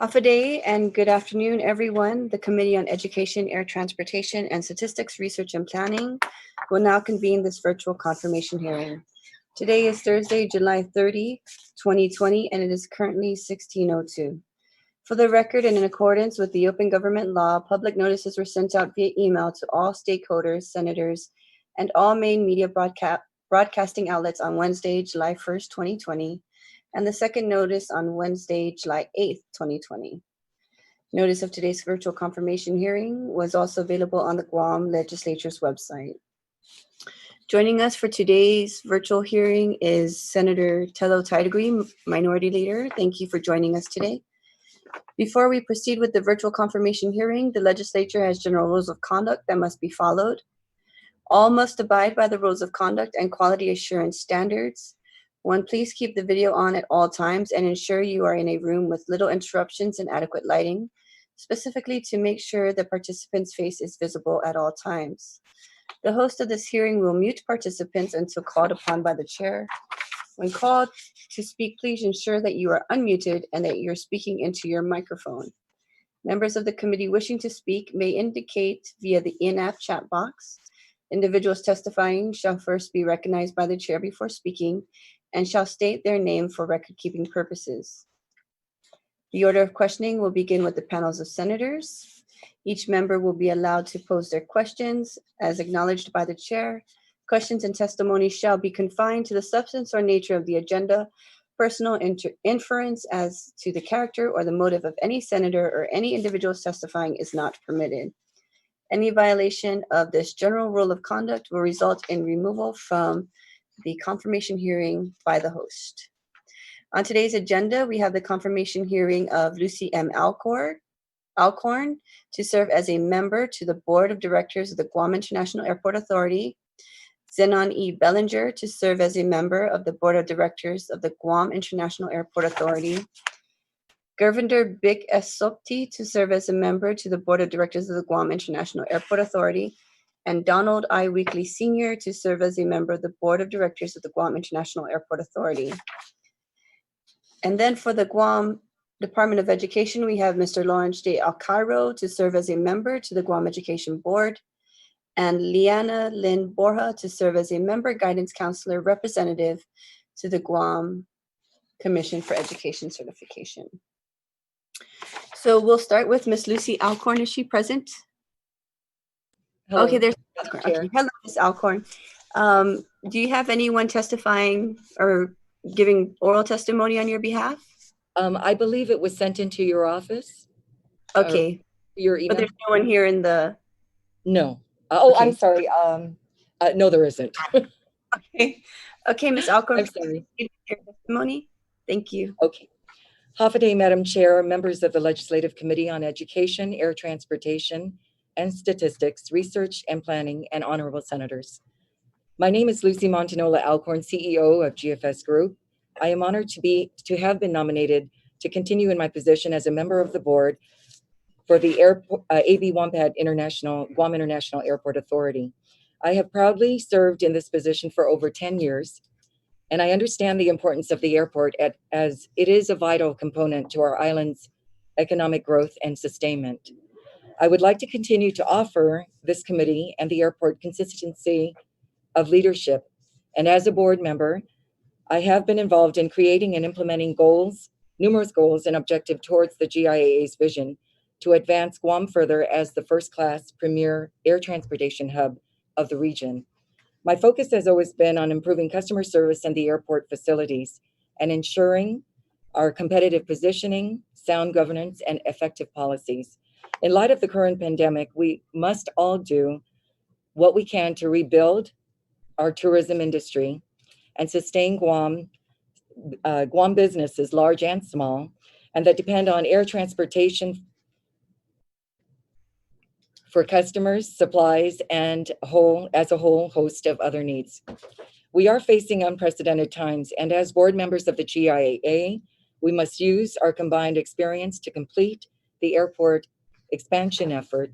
Half a day and good afternoon, everyone. The Committee on Education, Air Transportation, and Statistics Research and Planning will now convene this virtual confirmation hearing. Today is Thursday, July 30, 2020, and it is currently 16:02. For the record and in accordance with the Open Government Law, public notices were sent out via email to all stakeholders, senators, and all main media broadcasting outlets on Wednesday, July 1st, 2020, and the second notice on Wednesday, July 8th, 2020. Notice of today's virtual confirmation hearing was also available on the Guam Legislature's website. Joining us for today's virtual hearing is Senator Telena, Minority Leader. Thank you for joining us today. Before we proceed with the virtual confirmation hearing, the legislature has general rules of conduct that must be followed. All must abide by the rules of conduct and quality assurance standards. One, please keep the video on at all times and ensure you are in a room with little interruptions and adequate lighting, specifically to make sure the participant's face is visible at all times. The host of this hearing will mute participants until called upon by the chair. When called to speak, please ensure that you are unmuted and that you're speaking into your microphone. Members of the committee wishing to speak may indicate via the in-app chat box. Individuals testifying shall first be recognized by the chair before speaking and shall state their name for record-keeping purposes. The order of questioning will begin with the panels of senators. Each member will be allowed to pose their questions as acknowledged by the chair. Questions and testimony shall be confined to the substance or nature of the agenda. Personal inference as to the character or the motive of any senator or any individuals testifying is not permitted. Any violation of this general rule of conduct will result in removal from the confirmation hearing by the host. On today's agenda, we have the confirmation hearing of Lucy M. Alcorn to serve as a member to the Board of Directors of the Guam International Airport Authority, Zenon E. Bellinger to serve as a member of the Board of Directors of the Guam International Airport Authority, Gurvinder Bik S. Sopti to serve as a member to the Board of Directors of the Guam International Airport Authority, and Donald I. Weekly Sr. to serve as a member of the Board of Directors of the Guam International Airport Authority. And then for the Guam Department of Education, we have Mr. Lawrence J. Alcairo to serve as a member to the Guam Education Board, and Liana Lynn Borja to serve as a member guidance counselor representative to the Guam Commission for Education Certification. So we'll start with Ms. Lucy Alcorn. Is she present? Hello. Okay, there's Alcorn. Okay. Hello, Ms. Alcorn. Do you have anyone testifying or giving oral testimony on your behalf? I believe it was sent into your office. Okay. Your email. But there's no one here in the... No. Oh, Okay. I'm sorry. No, there isn't. Okay. Okay, Ms. Alcorn. I'm sorry. Your testimony. Thank you. Okay. Half a day, Madam Chair, members of the Legislative Committee on Education, Air Transportation, and Statistics, Research and Planning, and honorable senators. My name is Lucy Montanola Alcorn, CEO of GFS Group. I am honored to have been nominated to continue in my position as a member of the board for the AB Wampat Guam International Airport Authority. I have proudly served in this position for over 10 years, and I understand the importance of the airport as it is a vital component to our island's economic growth and sustainment. I would like to continue to offer this committee and the airport consistency of leadership. And as a board member, I have been involved in creating and implementing numerous goals and objectives towards the GIAA's vision to advance Guam further as the first-class premier air transportation hub of the region. My focus has always been on improving customer service in the airport facilities and ensuring our competitive positioning, sound governance, and effective policies. In light of the current pandemic, we must all do what we can to rebuild our tourism industry and sustain Guam businesses, large and small, and that depend on air transportation for customers, supplies, and as a whole host of other needs. We are facing unprecedented times, and as board members of the GIAA, we must use our combined experience to complete the airport expansion effort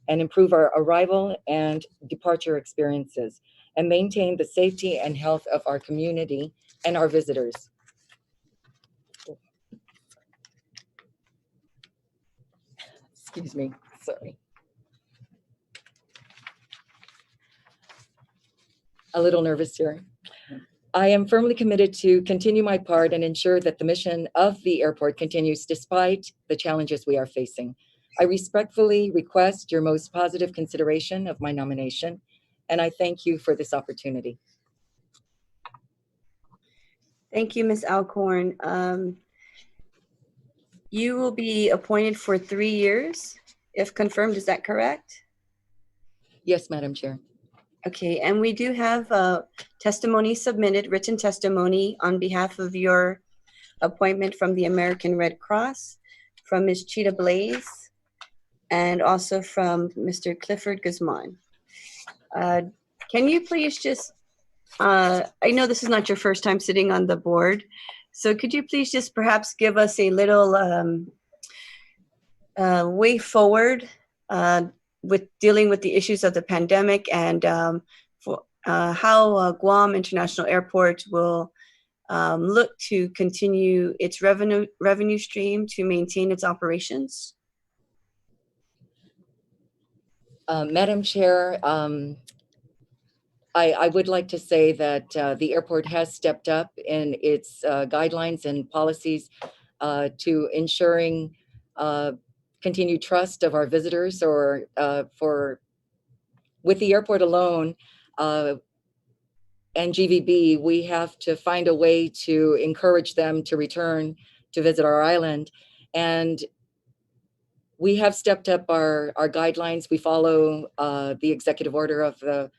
and improve our arrival and departure experiences and maintain the safety and health of our community and our visitors. Excuse me, sorry. A little nervous here. I am firmly committed to continue my part and ensure that the mission of the airport continues despite the challenges we are facing. I respectfully request your most positive consideration of my nomination, and I thank you for this opportunity. Thank you, Ms. Alcorn. You will be appointed for 3 years, if confirmed. Is that correct? Yes, Madam Chair. Okay, and we do have testimony submitted, written testimony on behalf of your appointment from the American Red Cross, from Ms. Cheetah Blaze, and also from Mr. Clifford Guzman. Can you please just, I know this is not your first time sitting on the board, so could you please just perhaps give us a little way forward with dealing with the issues of the pandemic and for how Guam International Airport will look to continue its revenue stream to maintain its operations? Madam Chair, I would like to say that the airport has stepped up in its guidelines and policies to ensuring continued trust of our visitors, or with the airport alone and GVB, we have to find a way to encourage them to return to visit our island. And we have stepped up our guidelines. We follow the executive order of the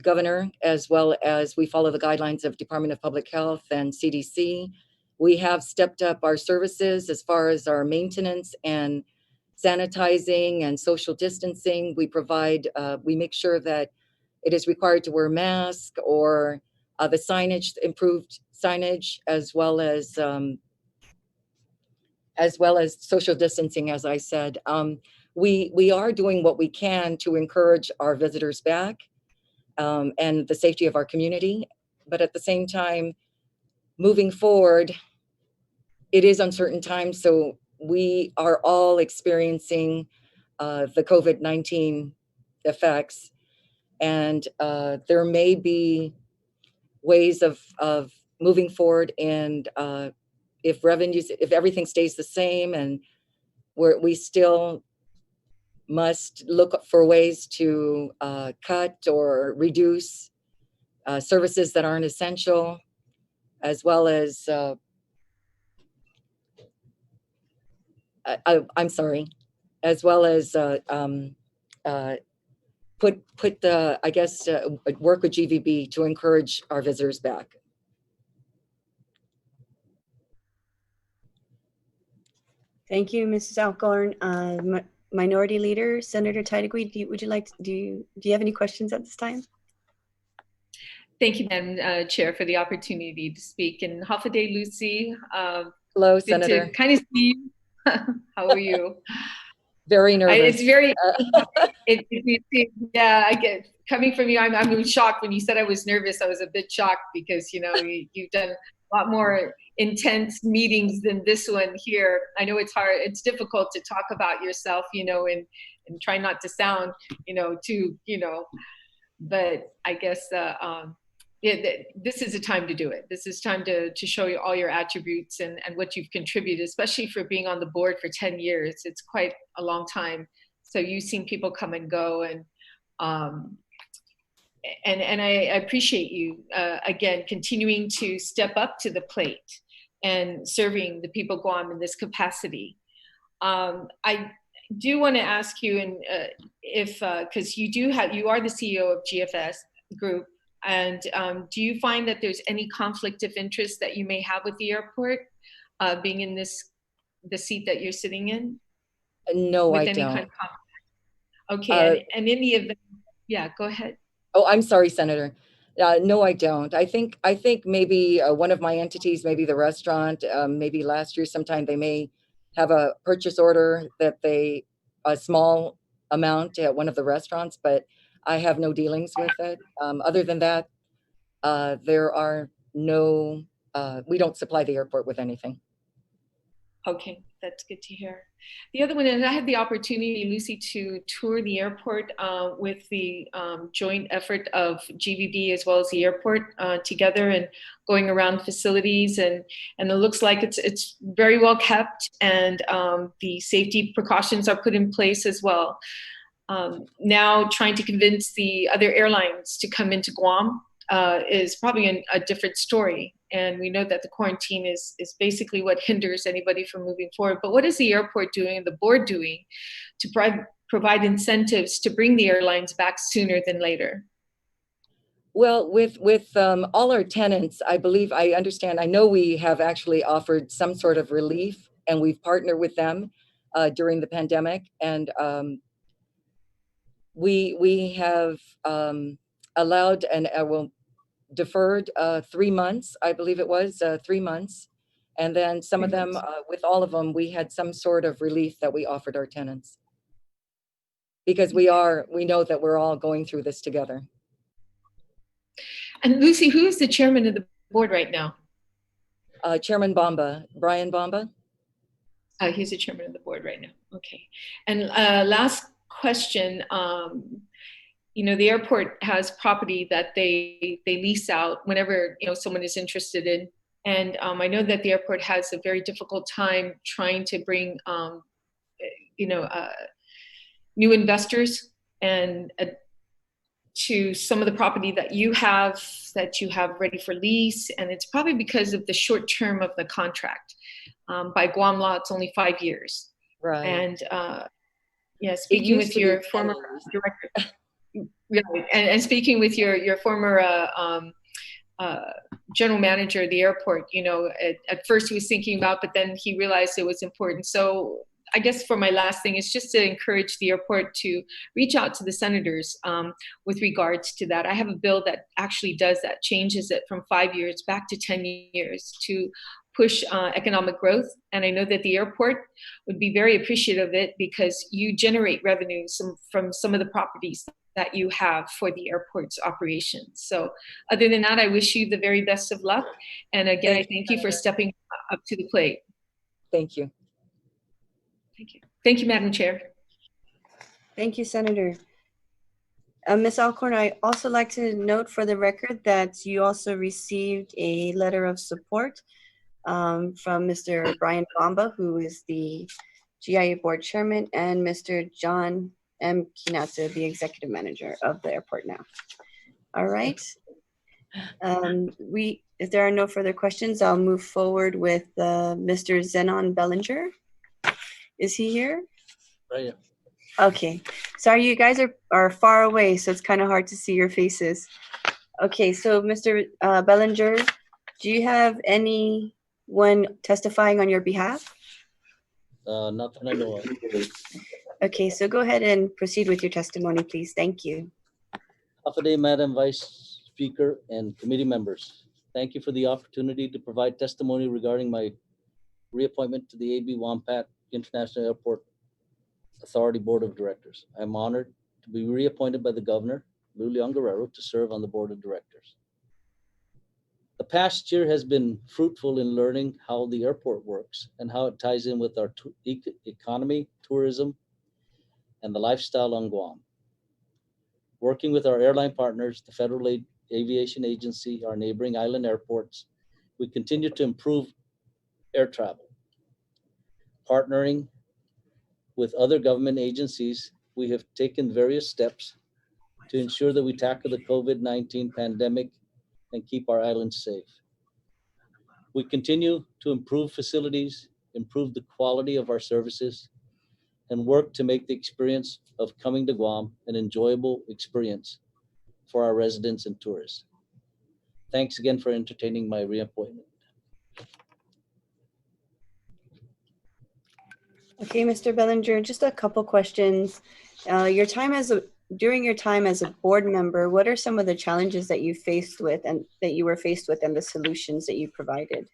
governor, as well as we follow the guidelines of Department of Public Health and CDC. We have stepped up our services as far as our maintenance and sanitizing and social distancing. We provide, we make sure that it is required to wear masks, or the signage, improved signage, as well as social distancing, as I said. We are doing what we can to encourage our visitors back and the safety of our community. But at the same time, moving forward, it is uncertain times. So we are all experiencing the COVID-19 effects. And there may be ways of moving forward, and if everything stays the same, and we still must look for ways to cut or reduce services that aren't essential, as well as I'm sorry, as well as put the, I guess, work with GVB to encourage our visitors back. Thank you, Mrs. Alcorn. Minority Leader, Senator Titagui, do you have any questions at this time? Thank you, Madam Chair, for the opportunity to speak. And Hafaday Lucy. Hello, Senator. To kind of see you. How are you? Very nervous. It's very, yeah, I get, coming from you, I'm shocked. When you said I was nervous, I was a bit shocked, because, you know, you've done a lot more intense meetings than this one here. I know it's hard, it's difficult to talk about yourself, you know, and try not to sound, you know, too, you know, but I guess this is a time to do it. This is time to show you all your attributes and what you've contributed, especially for being on the board for 10 years. It's quite a long time. So you've seen people come and go, and I appreciate you, again, continuing to step up to the plate and serving the people of Guam in this capacity. I do want to ask you, and if, because you are the CEO of GFS Group, and do you find that there's any conflict of interest that you may have with the airport, being in the seat that you're sitting in? No, I don't. Kind of okay, and in the event, yeah, go ahead. Oh, I'm sorry, Senator. No, I don't. I think maybe one of my entities, maybe the restaurant, maybe last year sometime, they may have a purchase order that a small amount at one of the restaurants, but I have no dealings with it. Other than that, there are no, we don't supply the airport with anything. Okay, That's good to hear. The other one, and I had the opportunity, Lucy, to tour the airport with the joint effort of GVB as well as the airport together, and going around facilities, and it looks like it's very well kept, and the safety precautions are put in place as well. Now trying to convince the other airlines to come into Guam is probably a different story. And we know that the quarantine is basically what hinders anybody from moving forward. But what is the airport doing and the board doing to provide incentives to bring the airlines back sooner than later? Well, with all our tenants, I believe, I understand, I know we have actually offered some sort of relief, and we've partnered with them during the pandemic. And we have allowed and deferred 3 months, I believe it was 3 months. And then some of them, with all of them, we had some sort of relief that we offered our tenants. Because we know that we're all going through this together. And Lucy, who is the chairman of the board right now? Chairman Bomba, Brian Bomba. He's the chairman of the board right now. Okay. And last question. The airport has property that they lease out whenever someone is interested in, and I know that the airport has a very difficult time trying to bring new investors and to some of the property that you have ready for lease, and it's probably because of the short term of the contract. By Guam law, it's only 5 years. Right. And speaking with your former director. Yeah, and speaking with your former general manager of the airport, at first he was thinking about, but then he realized it was important. So I guess for my last thing is just to encourage the airport to reach out to the senators with regards to that. I have a bill that actually does that, changes it from 5 years back to 10 years to push economic growth. And I know that the airport would be very appreciative of it, because you generate revenues from some of the properties that you have for the airport's operations. So other than that, I wish you the very best of luck. And again, I thank you for stepping up to the plate. Thank you. Thank you. Thank you, Madam Chair. Thank you, Senator. Ms. Alcorn, I also like to note for the record that you also received a letter of support from Mr. Brian Bomba, who is the GIA board chairman, and Mr. John M. Kinatsu, the executive manager of the airport now. All right. If there are no further questions, I'll move forward with Mr. Zenon Bellinger. Is he here? Right here. Okay. Sorry, you guys are far away, so it's kind of hard to see your faces. Okay, so Mr. Bellinger, do you have anyone testifying on your behalf? Nothing I know of. Okay, so go ahead and proceed with your testimony, please. Thank you. Afternoon, Madam Vice Speaker and committee members. Thank you for the opportunity to provide testimony regarding my reappointment to the AB Wampat International Airport Authority Board of Directors. I'm honored to be reappointed by the Governor, Lou Leon Guerrero, to serve on the Board of Directors. The past year has been fruitful in learning how the airport works and how it ties in with our economy, tourism, and the lifestyle on Guam. Working with our airline partners, the Federal Aviation Agency, our neighboring island airports, we continue to improve air travel. Partnering with other government agencies, we have taken various steps to ensure that we tackle the COVID-19 pandemic and keep our islands safe. We continue to improve facilities, improve the quality of our services, and work to make the experience of coming to Guam an enjoyable experience for our residents and tourists. Thanks again for entertaining my reappointment. Okay, Mr. Bellinger, just a couple questions. During your time as a board member, what are some of the challenges that you were faced with and the solutions that you provided?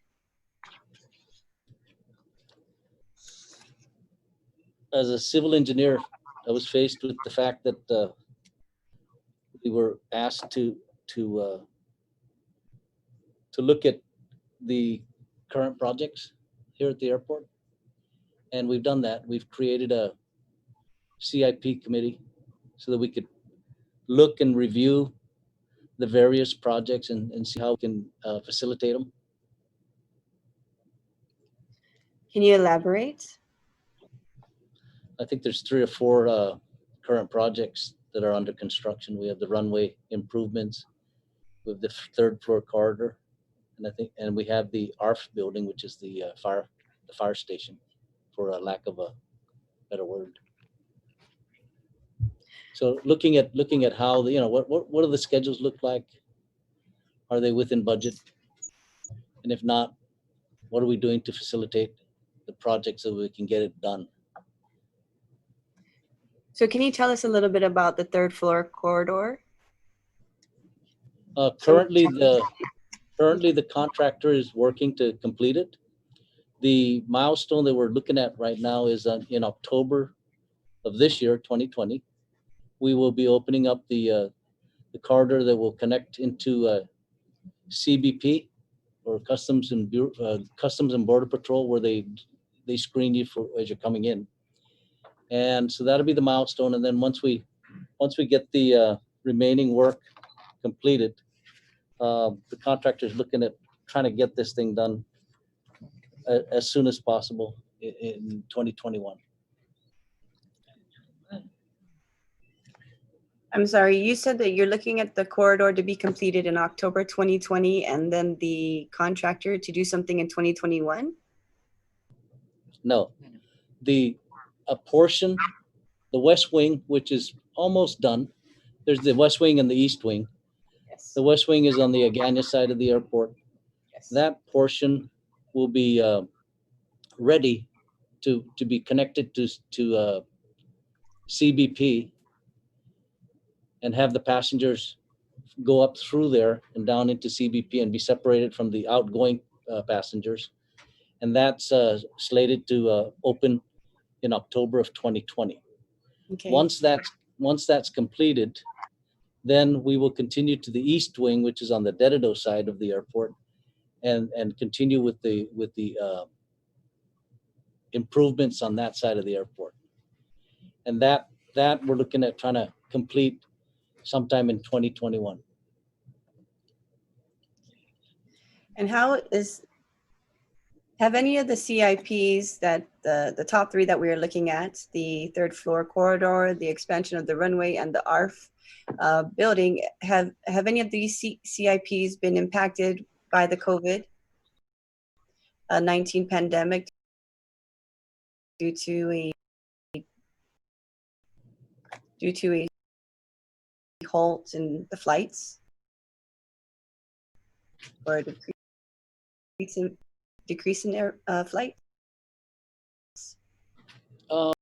As a civil engineer, I was faced with the fact that we were asked to look at the current projects here at the airport. And we've done that. We've created a CIP committee so that we could look and review the various projects and see how we can facilitate them. Can you elaborate? I think there's 3 or 4 current projects that are under construction. We have the runway improvements, with the 3rd floor corridor, and we have the ARF building, which is the fire station, for a lack of a better word. So looking at how what do the schedules look like? Are they within budget? And if not, what are we doing to facilitate the project so we can get it done? So can you tell us a little bit about the 3rd floor corridor? Currently, the contractor is working to complete it. The milestone that we're looking at right now is in October of this year, 2020. We will be opening up the corridor that will connect into CBP, or Customs and Border Patrol, where they screen you as you're coming in. And so that'll be the milestone. And then once we get the remaining work completed, the contractor is looking at trying to get this thing done as soon as possible in 2021. I'm sorry, you said that you're looking at the corridor to be completed in October 2020 and then the contractor to do something in 2021? No, a portion, the west wing, which is almost done. There's the west wing and the east wing. Yes. The west wing is on the Agana side of the airport. Yes. That portion will be ready to be connected to CBP and have the passengers go up through there and down into CBP and be separated from the outgoing passengers. And that's slated to open in October of 2020. Okay. Once that's completed, then we will continue to the east wing, which is on the Dededo side of the airport, and continue with the improvements on that side of the airport. And that we're looking at trying to complete sometime in 2021. And have any of the CIPs that the top 3 that we are looking at, the 3rd floor corridor, the expansion of the runway, and the ARF building, have any of these CIPs been impacted by the COVID-19 pandemic due to a halt in the flights, or a decrease in air flight? I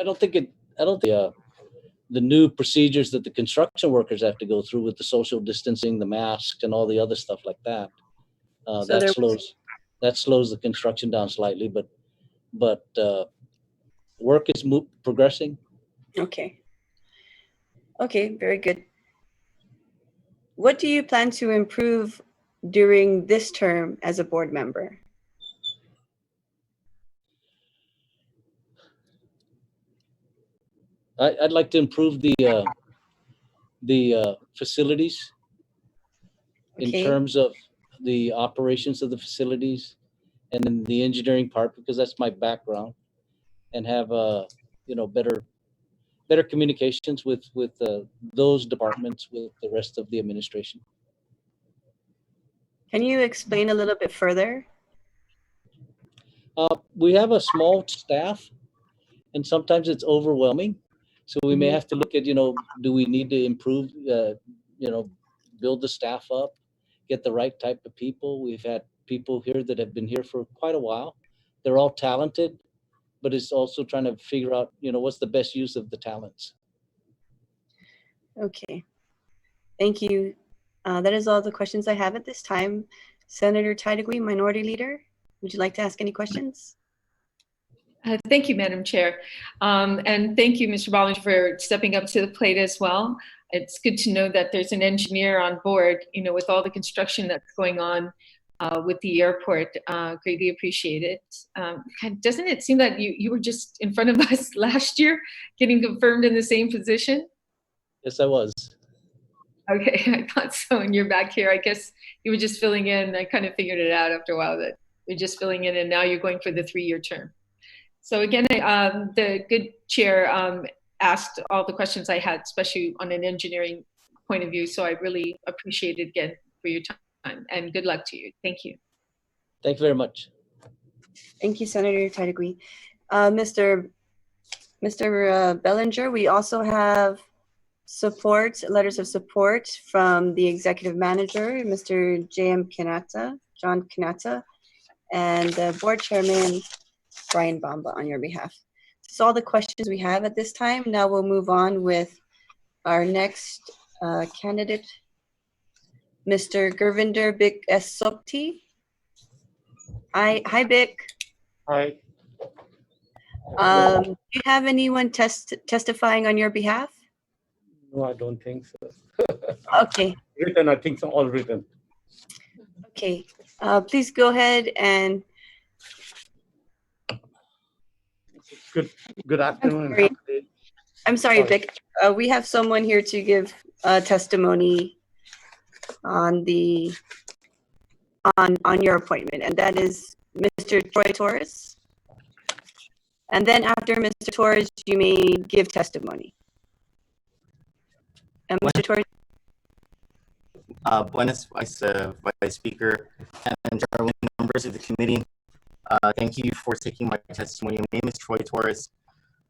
don't think the new procedures that the construction workers have to go through with the social distancing, the masks, and all the other stuff like that, that slows the construction down slightly, but work is progressing. Okay, very good. What do you plan to improve during this term as a board member? I'd like to improve the facilities in Okay. terms of the operations of the facilities and then the engineering part, because that's my background, and have better communications with those departments, with the rest of the administration. Can you explain a little bit further? We have a small staff, and sometimes it's overwhelming. So we may have to look at, do we need to improve, build the staff up, get the right type of people. We've had people here that have been here for quite a while. They're all talented, but it's also trying to figure out, what's the best use of the talents. Okay, thank you. That is all the questions I have at this time. Senator Titagui, Minority Leader, would you like to ask any questions? Thank you, Madam Chair. And thank you, Mr. Bollinger, for stepping up to the plate as well. It's good to know that there's an engineer on board, with all the construction that's going on. with the airport. Greatly appreciate it. Doesn't it seem that you were just in front of us last year, getting confirmed in the same position? Yes, I was. Okay, I thought so. And you're back here. I guess you were just filling in. I kind of figured it out after a while that you're just filling in, and now you're going for the 3-year term. So again, the good chair asked all the questions I had, especially on an engineering point of view. So I really appreciate it again for your time, and good luck to you. Thank you. Thank you very much. Thank you, Senator Titagui. Mr. Bellinger, we also have letters of support from the executive manager, Mr. John Kanata, and the board chairman, Brian Bamba, on your behalf. That's all the questions we have at this time. Now we'll move on with our next candidate, Mr. Gurvinder Bik S. Sopti. Hi, Bik. Hi. Do you have anyone testifying on your behalf? No, I don't think so. Okay. Written, I think it's all written. Okay. Please go ahead and. Good afternoon. I'm sorry, Vic. We have someone here to give testimony on your appointment, and that is Mr. Troy Torres. And then after Mr. Torres, you may give testimony. And Mr. Torres. Buenas, Vice Speaker, and members of the committee. Thank you for taking my testimony. My name is Troy Torres,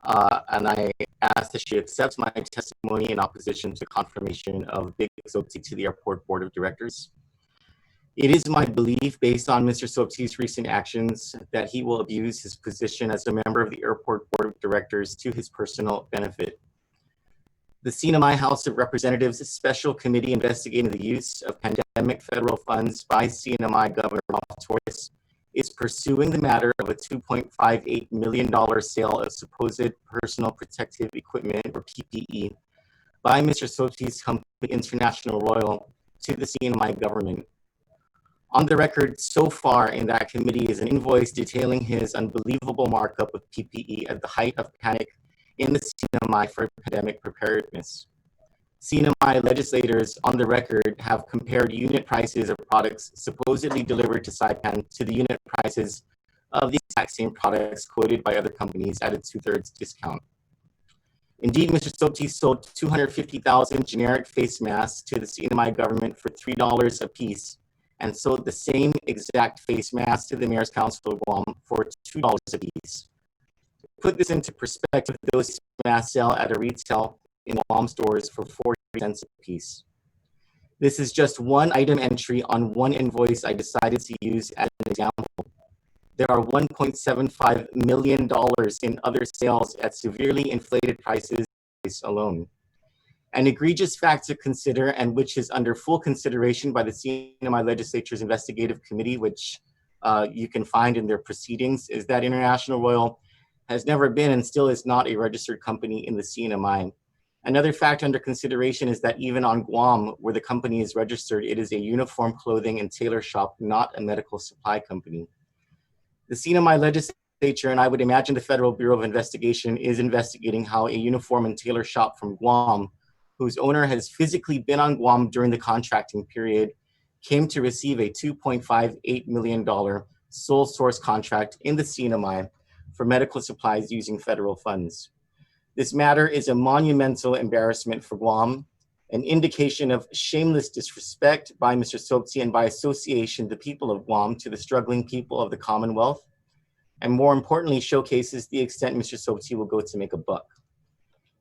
and I ask that she accepts my testimony in opposition to confirmation of Big Sopti to the Airport Board of Directors. It is my belief, based on Mr. Sopti's recent actions, that he will abuse his position as a member of the Airport Board of Directors to his personal benefit. The CNMI House of Representatives Special Committee investigating the use of pandemic federal funds by CNMI Governor Ralph Torres is pursuing the matter of a $2.58 million sale of supposed personal protective equipment, or PPE, by Mr. Sopti's company International Royal to the CNMI government. On the record so far in that committee is an invoice detailing his unbelievable markup of PPE at the height of panic in the CNMI for pandemic preparedness. CNMI legislators on the record have compared unit prices of products supposedly delivered to Saipan to the unit prices of the exact same products quoted by other companies at a 2/3 discount. Indeed, Mr. Sopti sold 250,000 generic face masks to the CNMI government for $3 a piece, and sold the same exact face mask to the Mayor's Council of Guam for $2 a piece. To put this into perspective, those masks sell at a retail in Guam stores for 40 cents a piece. This is just one item entry on one invoice I decided to use as an example. There are $1.75 million in other sales at severely inflated prices alone. An egregious fact to consider, and which is under full consideration by the CNMI Legislature's Investigative Committee, which you can find in their proceedings, is that International Royal has never been and still is not a registered company in the CNMI. Another fact under consideration is that even on Guam, where the company is registered, it is a uniform clothing and tailor shop, not a medical supply company. The CNMI Legislature, and I would imagine the Federal Bureau of Investigation, is investigating how a uniform and tailor shop from Guam, whose owner has physically been on Guam during the contracting period, came to receive a $2.58 million sole source contract in the CNMI for medical supplies using federal funds. This matter is a monumental embarrassment for Guam, an indication of shameless disrespect by Mr. Sopti and by association the people of Guam to the struggling people of the Commonwealth, and more importantly, showcases the extent Mr. Sopti will go to make a buck.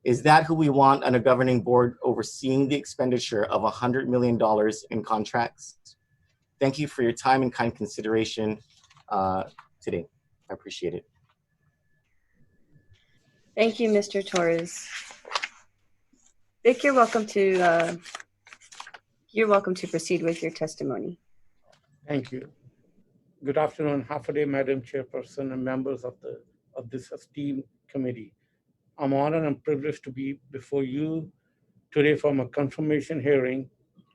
Is that who we want on a governing board overseeing the expenditure of $100 million in contracts? Thank you for your time and kind consideration today. I appreciate it. Thank you, Mr. Torres. Vic, you're welcome to proceed with your testimony. Thank you. Good afternoon, half a day, Madam Chairperson and members of this esteemed committee. I'm honored and privileged to be before you today for my confirmation hearing.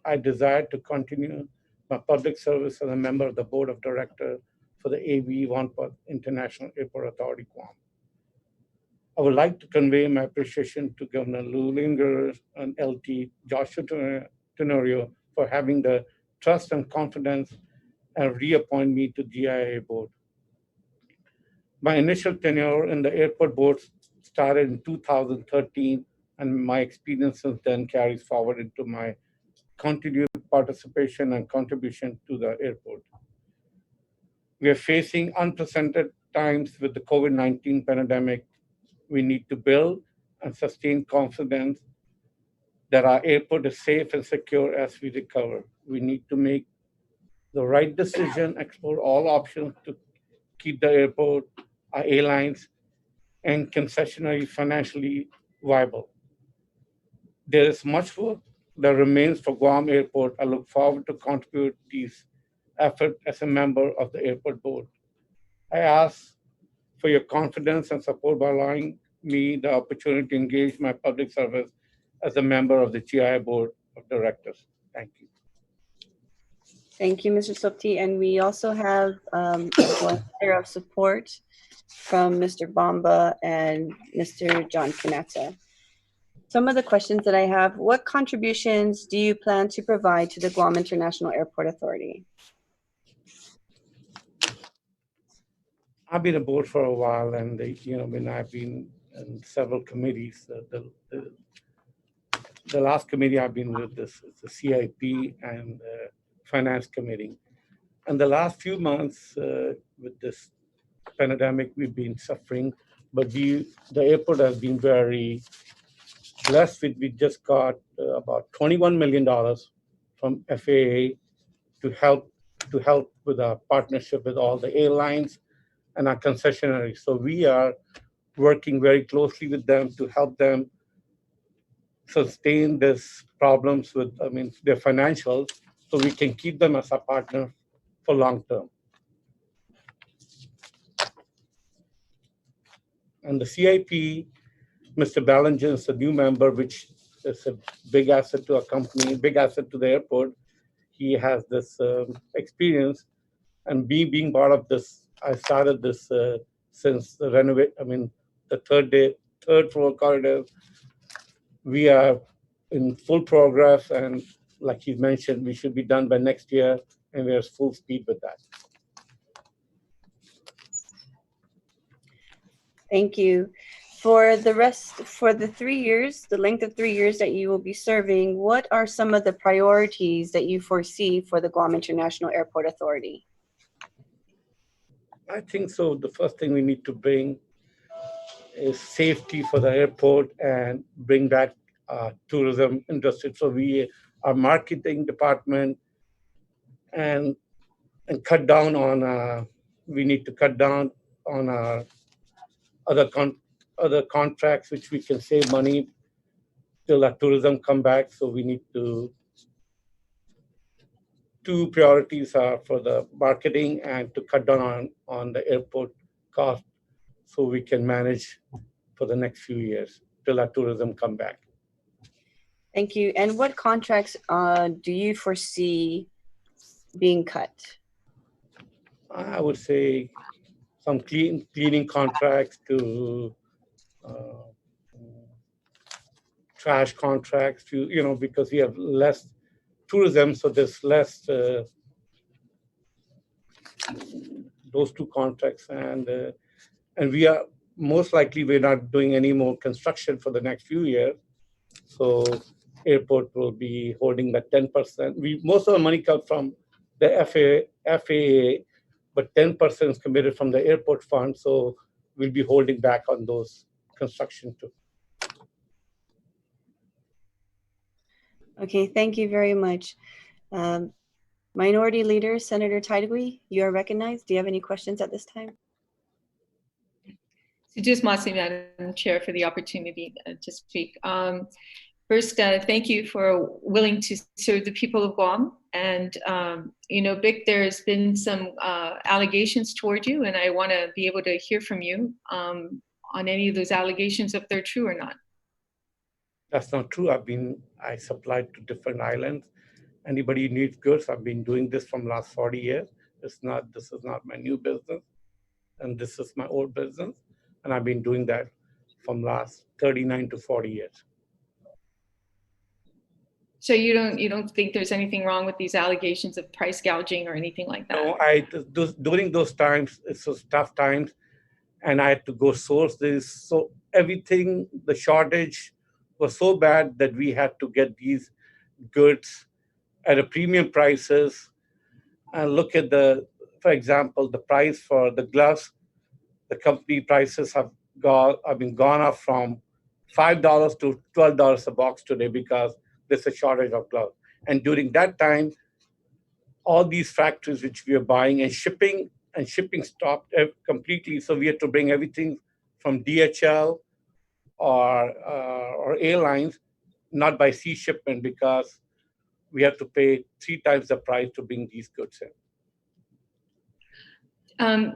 I desire to continue my public service as a member of the board of directors for the AB Wanpa International Airport Authority, Guam. I would like to convey my appreciation to Governor Lulinger and LT Joshua Tenorio for having the trust and confidence and reappoint me to GIA board. My initial tenure in the airport board started in 2013, and my experience since then carries forward into my continued participation and contribution to the airport. We are facing unprecedented times with the COVID-19 pandemic. We need to build and sustain confidence that our airport is safe and secure as we recover. We need to make the right decision, explore all options to keep the airport, our airlines, and concessionary financially viable. There is much work that remains for Guam Airport. I look forward to contribute these efforts as a member of the airport board. I ask for your confidence and support by allowing me the opportunity to engage my public service as a member of the GI board of directors. Thank you. Thank you, Mr. Sopti. And we also have a letter of support from Mr. Bamba and Mr. John Kanata. Some of the questions that I have: what contributions do you plan to provide to the Guam International Airport Authority? I've been aboard for a while, and when I've been in several committees. The last committee I've been with is the CIP and Finance Committee. And the last few months with this pandemic, we've been suffering, but the airport has been very blessed with. We just got about $21 million from FAA to help with our partnership with all the airlines and our concessionaries. So we are working very closely with them to help them sustain these problems with, their financials, so we can keep them as a partner for long term. And the CIP, Mr. Ballinger is a new member, which is a big asset to our company, big asset to the airport. He has this experience, and being part of this, I started this since the the third floor corridor. We are in full progress, and like he mentioned, we should be done by next year, and we are full speed with that. Thank you. For the 3 years, the length of 3 years that you will be serving, what are some of the priorities that you foresee for the Guam International Airport Authority? I think so. The first thing we need to bring is safety for the airport and bring back tourism industry. So our marketing department and cut down on. We need to cut down on our other contracts, which we can save money till our tourism come back. So we need to. Two priorities are for the marketing and to cut down on the airport cost, so we can manage for the next few years till our tourism come back. Thank you. And what contracts do you foresee being cut? I would say some cleaning contracts to trash contracts to, because we have less tourism, so there's less those two contracts, and we are most likely we're not doing any more construction for the next few years. So airport will be holding that 10%. Most of the money comes from the FAA, but 10% is committed from the airport fund. So we'll be holding back on those construction too. Okay, thank you very much. Minority Leader, Senator Taidagui, you are recognized. Do you have any questions at this time? So just Madam Chair, for the opportunity to speak. First, thank you for willing to serve the people of Guam. And, Vic, there's been some allegations toward you, and I want to be able to hear from you on any of those allegations, if they're true or not. That's not true. I supplied to different islands, Anybody needs goods, I've been doing this from last 40 years. This is not my new business, and this is my old business. And I've been doing that from last 39 to 40 years. So you don't think there's anything wrong with these allegations of price gouging or anything like that? No, during those times, it was tough times, and I had to go source this. So everything, the shortage was so bad that we had to get these goods at a premium prices. And look at for example, the price for the gloves. The company prices have gone up from $5 to $12 a box today because there's a shortage of gloves. And during that time, all these factories which we are buying and shipping stopped completely. So we had to bring everything from DHL or airlines, not by sea shipment, because we have to pay 3 times the price to bring these goods in.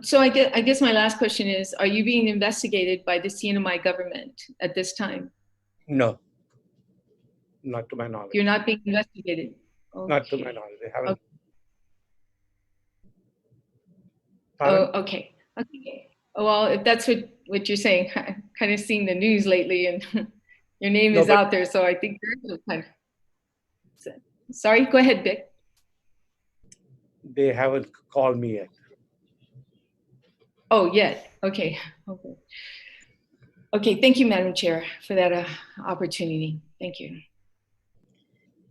So I guess my last question is, are you being investigated by the CNMI government at this time? No, not to my knowledge. You're not being investigated? Okay. Not to my knowledge. They haven't. Okay. Pardon? Oh, okay. Okay. Well, if that's what you're saying, I'm kind of seeing the news lately, and your name is out there, so I think you're kind of. Sorry, go ahead, Vic. They haven't called me yet. Oh, yet. Okay. Okay. Okay. Thank you, Madam Chair, for that opportunity. Thank you.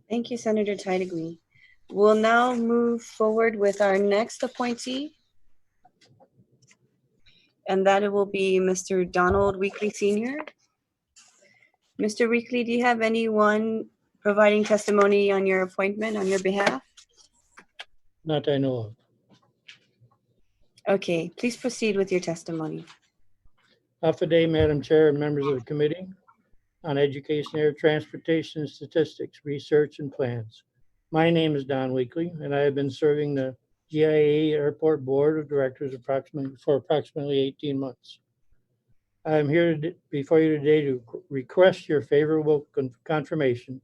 Thank you, Senator Titlegy. We'll now move forward with our next appointee, and that it will be Mr. Donald Weekly Sr. Mr. Weekly, do you have anyone providing testimony on your appointment on your behalf? Not that I know of. Okay, please proceed with your testimony. Affidavit, Madam Chair and members of the Committee on Education, Air Transportation, Statistics, Research, and Plans. My name is Don Weekly, and I have been serving the GIA Airport Board of Directors for approximately 18 months. I am here before you today to request your favorable confirmation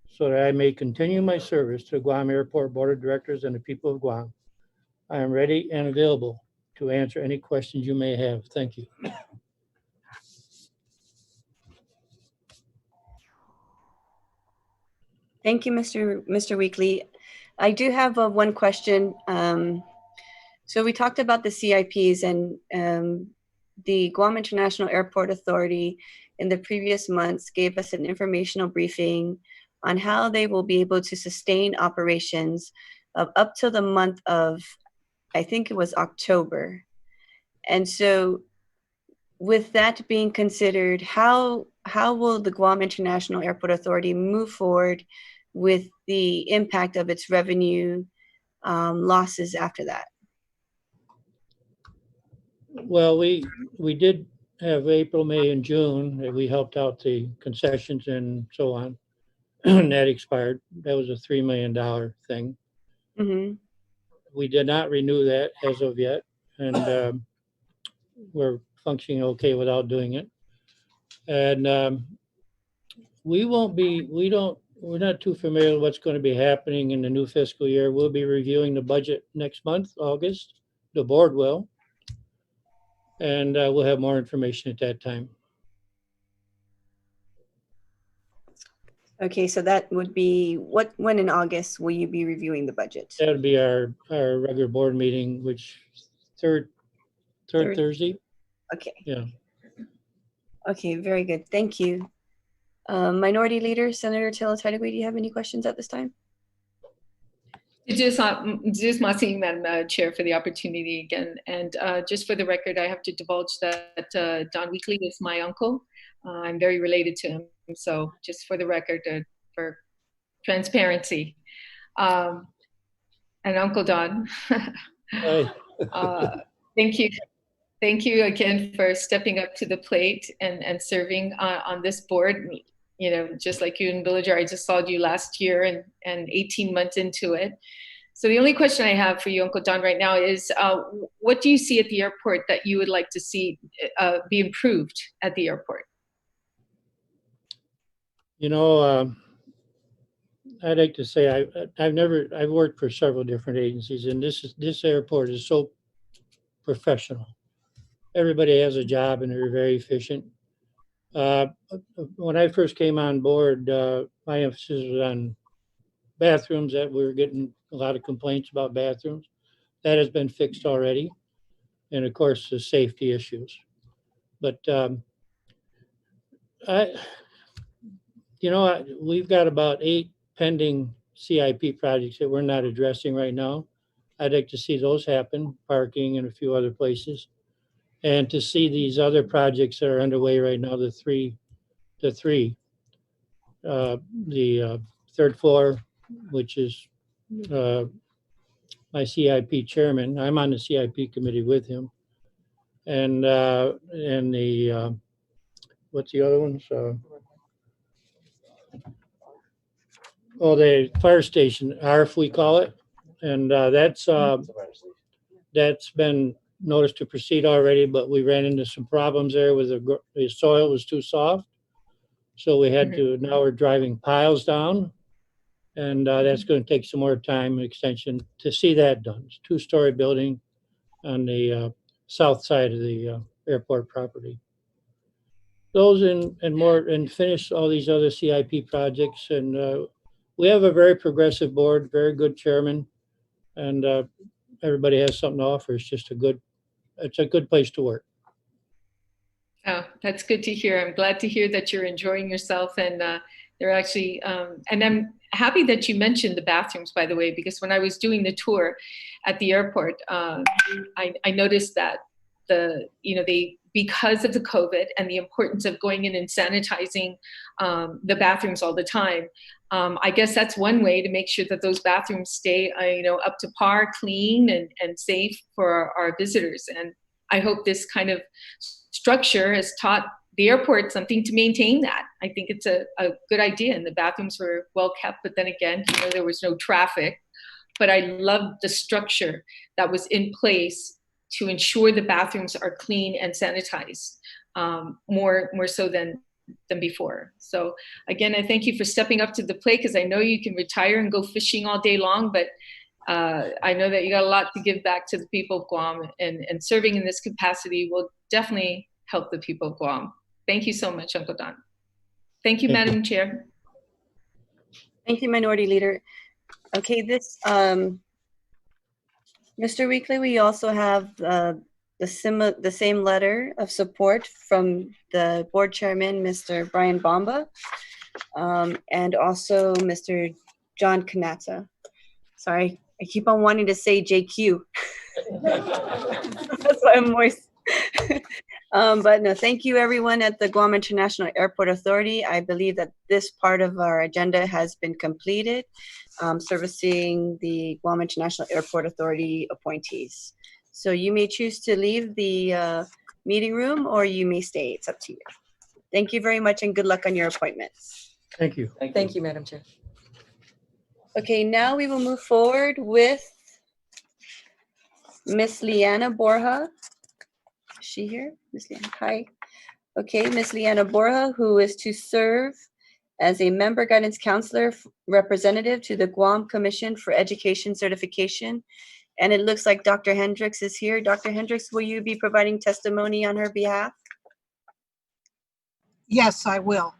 so that I may continue my service to the Guam Airport Board of Directors and the people of Guam. I am ready and available to answer any questions you may have. Thank you. Thank you, Mr. Weekly. I do have one question. So we talked about the CIPs, and the Guam International Airport Authority in the previous months gave us an informational briefing on how they will be able to sustain operations of up till the month of, I think it was October. And so with that being considered, how will the Guam International Airport Authority move forward with the impact of its revenue losses after that? Well, we did have April, May, and June that we helped out the concessions and so on. That expired. That was a $3 million thing. Mm-hmm. We did not renew that as of yet, and we're functioning okay without doing it. And we're not too familiar with what's going to be happening in the new fiscal year. We'll be reviewing the budget next month, August. The board will. And we'll have more information at that time. Okay, so that would be when in August will you be reviewing the budget? That would be our regular board meeting, which third Thursday. Okay. Yeah. Okay, very good. Thank you. Minority Leader, Senator Telena, do you have any questions at this time? Just Masing, Madam Chair, for the opportunity again. And just for the record, I have to divulge that Don Weekly is my uncle. I'm very related to him. So just for the record, for transparency. And Uncle Don, thank you. Thank you again for stepping up to the plate and serving on this board. You know, just like you and Villager, I just saw you last year and 18 months into it. So the only question I have for you, Uncle Don, right now is, what do you see at the airport that you would like to see be improved at the airport? You know, I'd like to say I've worked for several different agencies, and this airport is so professional. Everybody has a job and they're very efficient. When I first came on board, my emphasis was on bathrooms, that we were getting a lot of complaints about bathrooms. That has been fixed already. And of course, the safety issues. But we've got about 8 pending CIP projects that we're not addressing right now. I'd like to see those happen, parking and a few other places. And to see these other projects that are underway right now, the three, the third floor, which is my CIP chairman. I'm on the CIP committee with him. And the, what's the other ones? The fire station, ARF we call it. And that's been noticed to proceed already, but we ran into some problems there with the soil was too soft. So we had to, now we're driving piles down, and that's going to take some more time and extension to see that done. It's a 2-story building on the south side of the airport property. Those and more, and finish all these other CIP projects. And we have a very progressive board, very good chairman, and everybody has something to offer. It's just it's a good place to work. Oh, that's good to hear. I'm glad to hear that you're enjoying yourself, and they're actually, and I'm happy that you mentioned the bathrooms, by the way, because when I was doing the tour at the airport, I noticed that because of the COVID and the importance of going in and sanitizing the bathrooms all the time, I guess that's one way to make sure that those bathrooms stay, up to par, clean and safe for our visitors. And I hope this kind of structure has taught the airport something to maintain that. I think it's a good idea, and the bathrooms were well kept, but then again, there was no traffic. But I loved the structure that was in place to ensure the bathrooms are clean and sanitized, more so than before. So again, I thank you for stepping up to the plate, because I know you can retire and go fishing all day long, but I know that you got a lot to give back to the people of Guam, and serving in this capacity will definitely help the people of Guam. Thank you so much, Uncle Don. Thank you, Madam Chair. Thank you, Minority Leader. Okay, this, Mr. Weekly, we also have the same letter of support from the board chairman, Mr. Brian Bomba, and also Mr. John Kanata. Sorry, I keep on wanting to say JQ. That's why I'm moist. But no, thank you everyone at the Guam International Airport Authority. I believe that this part of our agenda has been completed, servicing the Guam International Airport Authority appointees. So you may choose to leave the meeting room, or you may stay. It's up to you. Thank you very much, and good luck on your appointments. Thank you. Thank you, Madam Chair. Okay, now we will move forward with Miss Leanna Borja. Is she here? Miss Leanna, hi. Okay, Miss Leanna Borja, who is to serve as a member guidance counselor representative to the Guam Commission for Education Certification. And it looks like Dr. Hendricks is here. Dr. Hendricks, will you be providing testimony on her behalf? Yes, I will.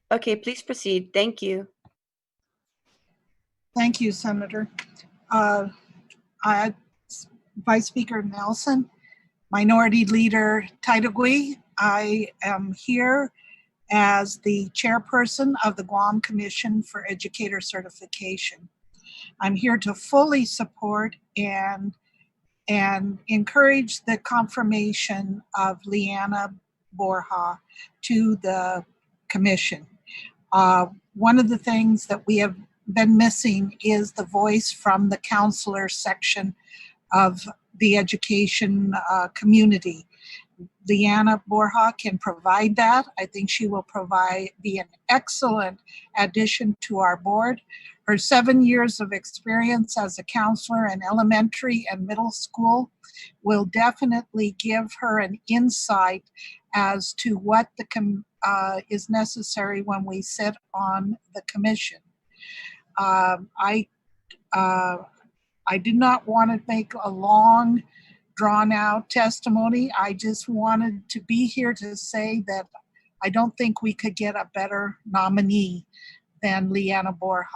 Okay, please proceed. Thank you. Thank you, Senator. Vice Speaker Nelson, Minority Leader Taitagui, I am here as the chairperson of the Guam Commission for Educator Certification. I'm here to fully support and encourage the confirmation of Leanna Borja to the commission. One of the things that we have been missing is the voice from the counselor section of the education community. Leanna Borja can provide that. I think she will be an excellent addition to our board. Her 7 years of experience as a counselor in elementary and middle school will definitely give her an insight as to what is necessary when we sit on the commission. I did not want to make a long, drawn-out testimony. I just wanted to be here to say that I don't think we could get a better nominee than Leanna Borja.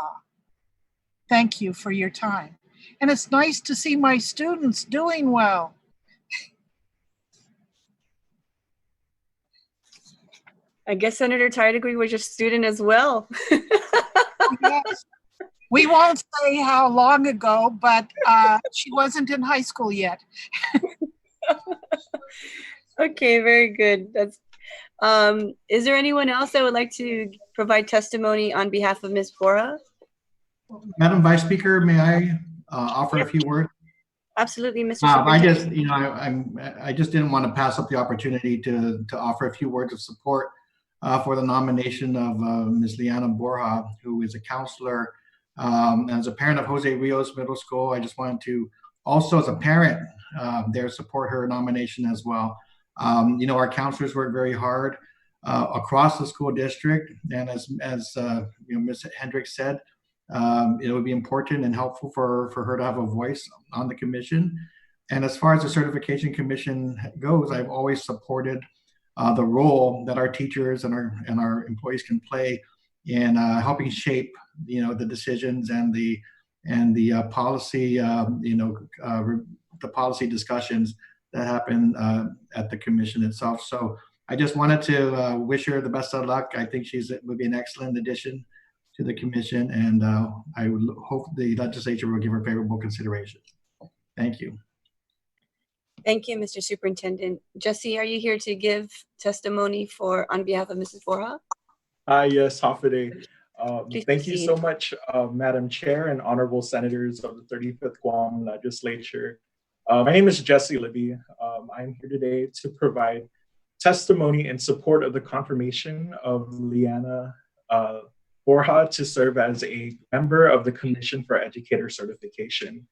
Thank you for your time. And it's nice to see my students doing well. I guess Senator Tydegui was your student as well. Yes. We won't say how long ago, but she wasn't in high school yet. Okay, very good. That's. Is there anyone else that would like to provide testimony on behalf of Ms. Borja? Madam Vice Speaker, may I offer a few words? Absolutely, Mr. I Superintendent. just, I just didn't want to pass up the opportunity to offer a few words of support for the nomination of Ms. Leanna Borja, who is a counselor. As a parent of Jose Rios Middle School, I just wanted to also, as a parent, there support her nomination as well. Our counselors work very hard across the school district, and as Ms. Hendricks said, it would be important and helpful for her to have a voice on the commission. And as far as the certification commission goes, I've always supported the role that our teachers and our employees can play in helping shape, the decisions and the policy, the policy discussions that happen at the commission itself. So I just wanted to wish her the best of luck. I think would be an excellent addition to the commission, and I would hope the legislature will give her favorable consideration. Thank you. Thank you, Mr. Superintendent. Jesse, are you here to give testimony on behalf of Mrs. Borja? Yes, Hafaday. Thank you proceed. so much, Madam Chair and honorable senators of the 35th Guam Legislature. My name is Jesse Libby. I'm here today to provide testimony in support of the confirmation of Leanna Borja to serve as a member of the Commission for Educator Certification.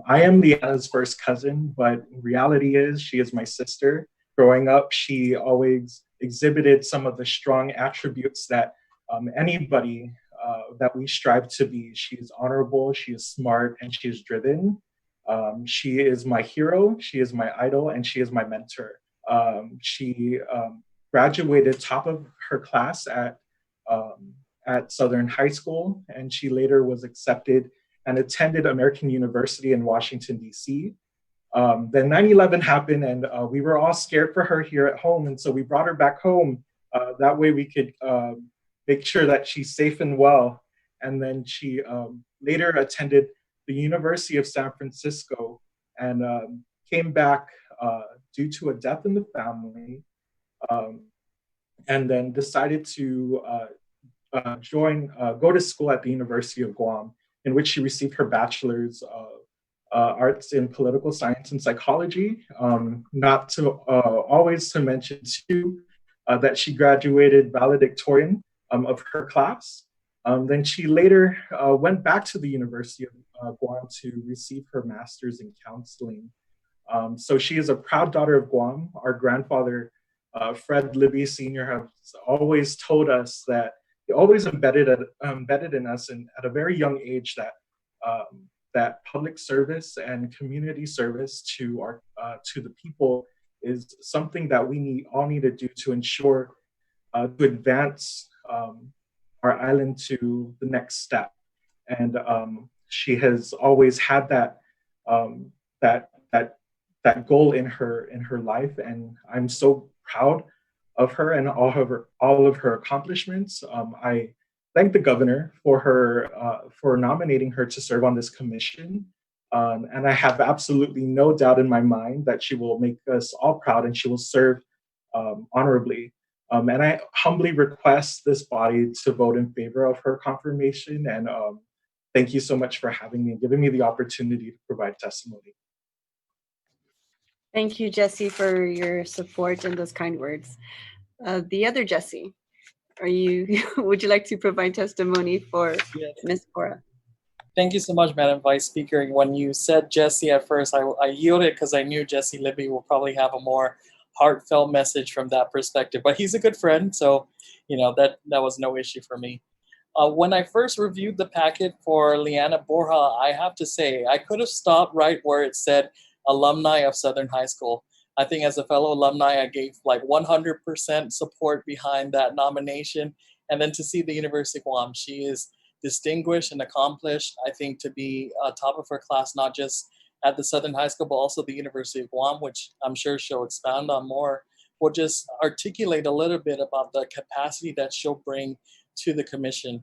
I am Leanna's first cousin, but reality is she is my sister. Growing up, she always exhibited some of the strong attributes that anybody that we strive to be. She is honorable, she is smart, and she is driven. She is my hero, she is my idol, and she is my mentor. She graduated top of her class at Southern High School, and she later was accepted and attended American University in Washington, D.C. Then 9/11 happened, and we were all scared for her here at home, and so we brought her back home. That way we could make sure that she's safe and well. And then she later attended the University of San Francisco and came back due to a death in the family, and then decided to go to school at the University of Guam, in which she received her bachelor's of arts in political science and psychology. Not to always to mention too that she graduated valedictorian of her class. Then she later went back to the University of Guam to receive her master's in counseling. So she is a proud daughter of Guam. Our grandfather, Fred Libby Sr., has always told us that he always embedded in us and at a very young age that public service and community service to the people is something that we all need to do to ensure to advance our island to the next step. And she has always had that goal in her life, and I'm so proud of her and all of her accomplishments. I thank the governor for nominating her to serve on this commission. And I have absolutely no doubt in my mind that she will make us all proud and she will serve honorably. And I humbly request this body to vote in favor of her confirmation. And thank you so much for having me and giving me the opportunity to provide testimony. Thank you, Jesse, for your support and those kind words. The other Jesse, would you like to provide testimony for Ms. Borja? Thank you so much, Madam Vice Speaker. When you said Jesse at first, I yielded because I knew Jesse Libby will probably have a more heartfelt message from that perspective. But he's a good friend, so that was no issue for me. When I first reviewed the packet for Liana Borja, I have to say, I could have stopped right where it said alumni of Southern High School. I think as a fellow alumni, I gave like 100% support behind that nomination. And then to see the University of Guam, she is distinguished and accomplished, I think, to be top of her class, not just at the Southern High School, but also the University of Guam, which I'm sure she'll expound on more, will just articulate a little bit about the capacity that she'll bring to the commission.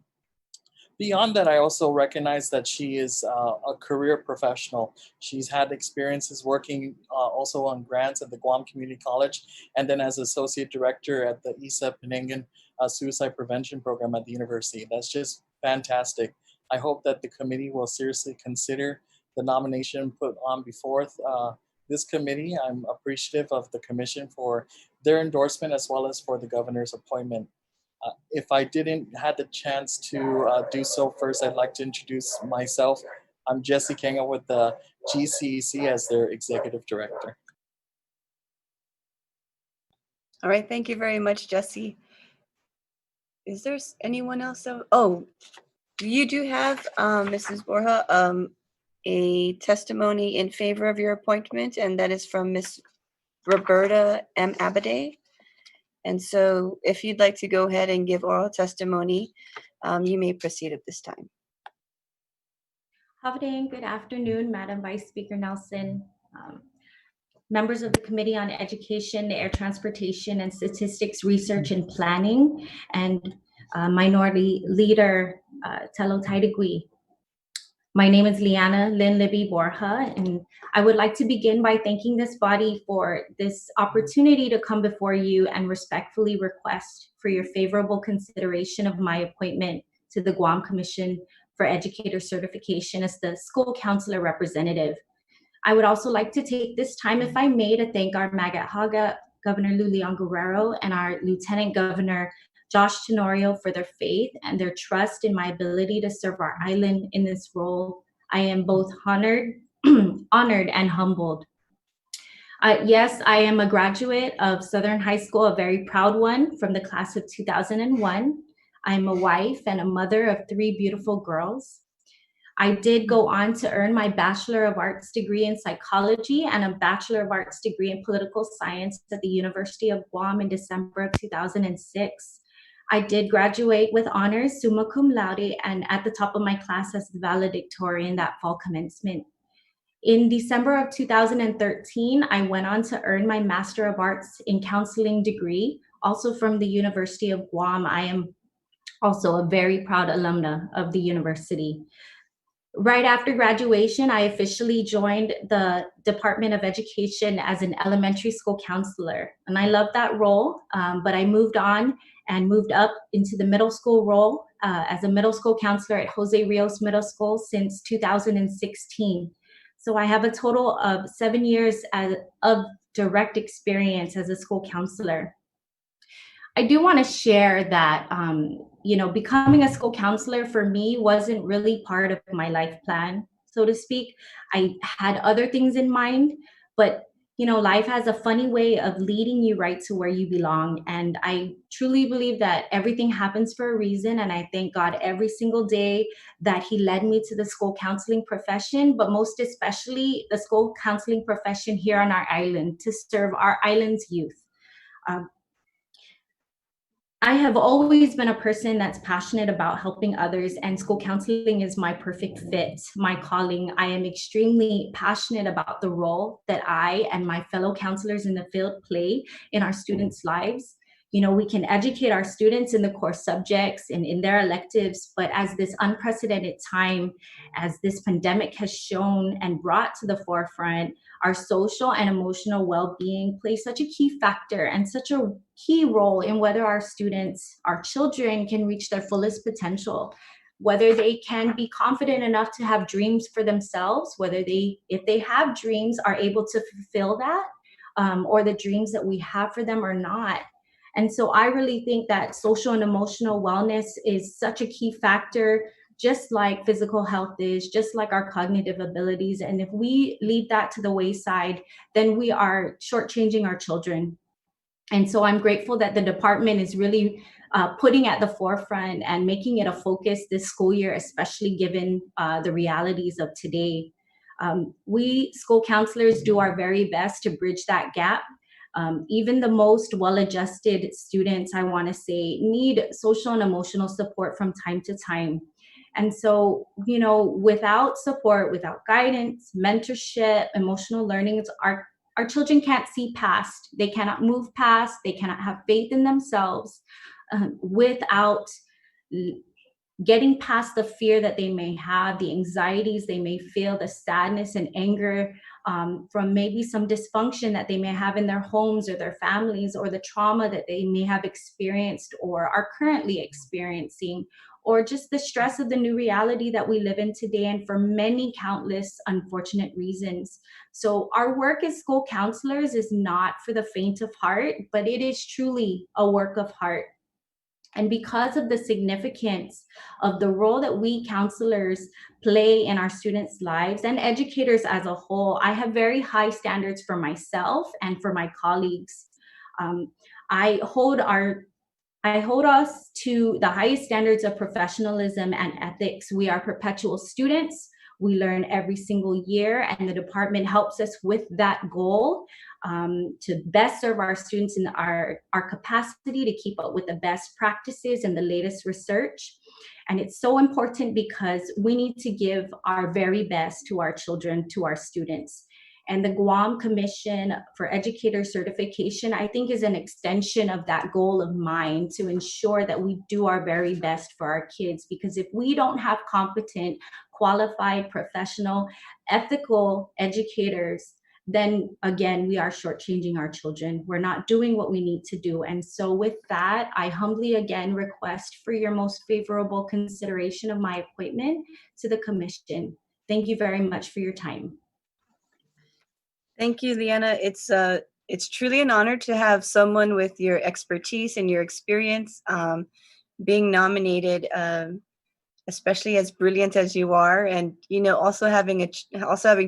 Beyond that, I also recognize that she is a career professional. She's had experiences working also on grants at the Guam Community College, and then as associate director at the ISA Penangan Suicide Prevention Program at the university. That's just fantastic. I hope that the committee will seriously consider the nomination put on before this committee. I'm appreciative of the commission for their endorsement as well as for the governor's appointment. If I didn't have the chance to do so first, I'd like to introduce myself. I'm Jesse Kenga with the GCEC as their executive director. All right, thank you very much, Jesse. Is there anyone else? Oh, you do have, Mrs. Borja, a testimony in favor of your appointment, and that is from Ms. Roberta M. Abade. And so if you'd like to go ahead and give oral testimony, you may proceed at this time. Havadang, good afternoon, Madam Vice Speaker Nelson, members of the Committee on Education, Air Transportation and Statistics Research and Planning, and Minority Leader Telo Taidagui. My name is Liana Lynn Libby Borja, and I would like to begin by thanking this body for this opportunity to come before you and respectfully request for your favorable consideration of my appointment to the Guam Commission for Educator Certification as the school counselor representative. I would also like to take this time, if I may, to thank our Magat Haga, Governor Lou Leon Guerrero, and our Lieutenant Governor Josh Tenorio for their faith and their trust in my ability to serve our island in this role. I am both honored and humbled. Yes, I am a graduate of Southern High School, a very proud one from the class of 2001. I'm a wife and a mother of 3 beautiful girls. I did go on to earn my Bachelor of Arts degree in psychology and a Bachelor of Arts degree in political science at the University of Guam in December of 2006. I did graduate with honors, summa cum laude, and at the top of my class as the valedictorian that fall commencement. In December of 2013, I went on to earn my Master of Arts in Counseling degree, also from the University of Guam. I am also a very proud alumna of the university. Right after graduation, I officially joined the Department of Education as an elementary school counselor. And I loved that role, but I moved on and moved up into the middle school role as a middle school counselor at Jose Rios Middle School since 2016. So I have a total of 7 years of direct experience as a school counselor. I do want to share that, becoming a school counselor for me wasn't really part of my life plan, so to speak. I had other things in mind, but life has a funny way of leading you right to where you belong. And I truly believe that everything happens for a reason. And I thank God every single day that He led me to the school counseling profession, but most especially the school counseling profession here on our island to serve our island's youth. I have always been a person that's passionate about helping others, and school counseling is my perfect fit, my calling. I am extremely passionate about the role that I and my fellow counselors in the field play in our students' lives. We can educate our students in the core subjects and in their electives, but as this unprecedented time, as this pandemic has shown and brought to the forefront, our social and emotional well-being plays such a key factor and such a key role in whether our students, our children, can reach their fullest potential, whether they can be confident enough to have dreams for themselves, whether they, if they have dreams, are able to fulfill that, or the dreams that we have for them or not. And so I really think that social and emotional wellness is such a key factor, just like physical health is, just like our cognitive abilities. And if we leave that to the wayside, then we are shortchanging our children. And so I'm grateful that the department is really putting at the forefront and making it a focus this school year, especially given the realities of today. We school counselors do our very best to bridge that gap. Even the most well-adjusted students, I want to say, need social and emotional support from time to time. And so, you know, without support, without guidance, mentorship, emotional learning, our children can't see past. They cannot move past. They cannot have faith in themselves without getting past the fear that they may have, the anxieties they may feel, the sadness and anger from maybe some dysfunction that they may have in their homes or their families, or the trauma that they may have experienced or are currently experiencing, or just the stress of the new reality that we live in today, and for many countless unfortunate reasons. So our work as school counselors is not for the faint of heart, but it is truly a work of heart. And because of the significance of the role that we counselors play in our students' lives and educators as a whole, I have very high standards for myself and for my colleagues. I hold us to the highest standards of professionalism and ethics. We are perpetual students. We learn every single year, and the department helps us with that goal to best serve our students in our capacity to keep up with the best practices and the latest research. And it's so important because we need to give our very best to our children, to our students. And the Guam Commission for Educator Certification, I think, is an extension of that goal of mine, to ensure that we do our very best for our kids. Because if we don't have competent, qualified, professional, ethical educators, then again, we are shortchanging our children. We're not doing what we need to do. And so with that, I humbly again request for your most favorable consideration of my appointment to the commission. Thank you very much for your time. Thank you, Leanna. It's truly an honor to have someone with your expertise and your experience being nominated, especially as brilliant as you are, and also having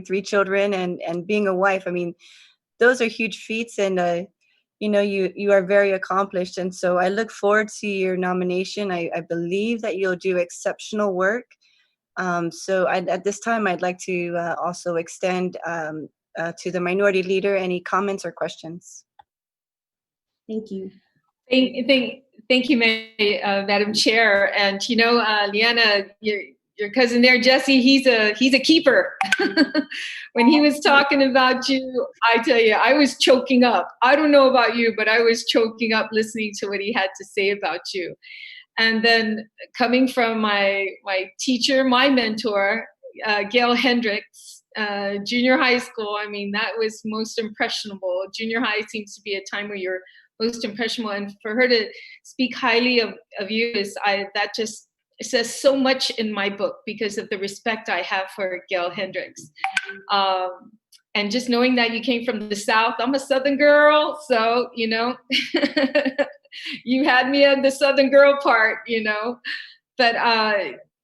3 children and being a wife. I mean, those are huge feats, and you are very accomplished. And so I look forward to your nomination. I believe that you'll do exceptional work. So at this time, I'd like to also extend to the minority leader any comments or questions. Thank you. Thank you, Madam Chair. And Leanna, your cousin there, Jesse, he's a keeper. When he was talking about you, I tell you, I was choking up. I don't know about you, but I was choking up listening to what he had to say about you. And then coming from my teacher, my mentor, Gail Hendricks, junior high school, I mean, that was most impressionable. Junior high seems to be a time where you're most impressionable. And for her to speak highly of you, that just says so much in my book, because of the respect I have for Gail Hendricks. And just knowing that you came from the South, I'm a Southern girl, so, you had me at the Southern girl part, But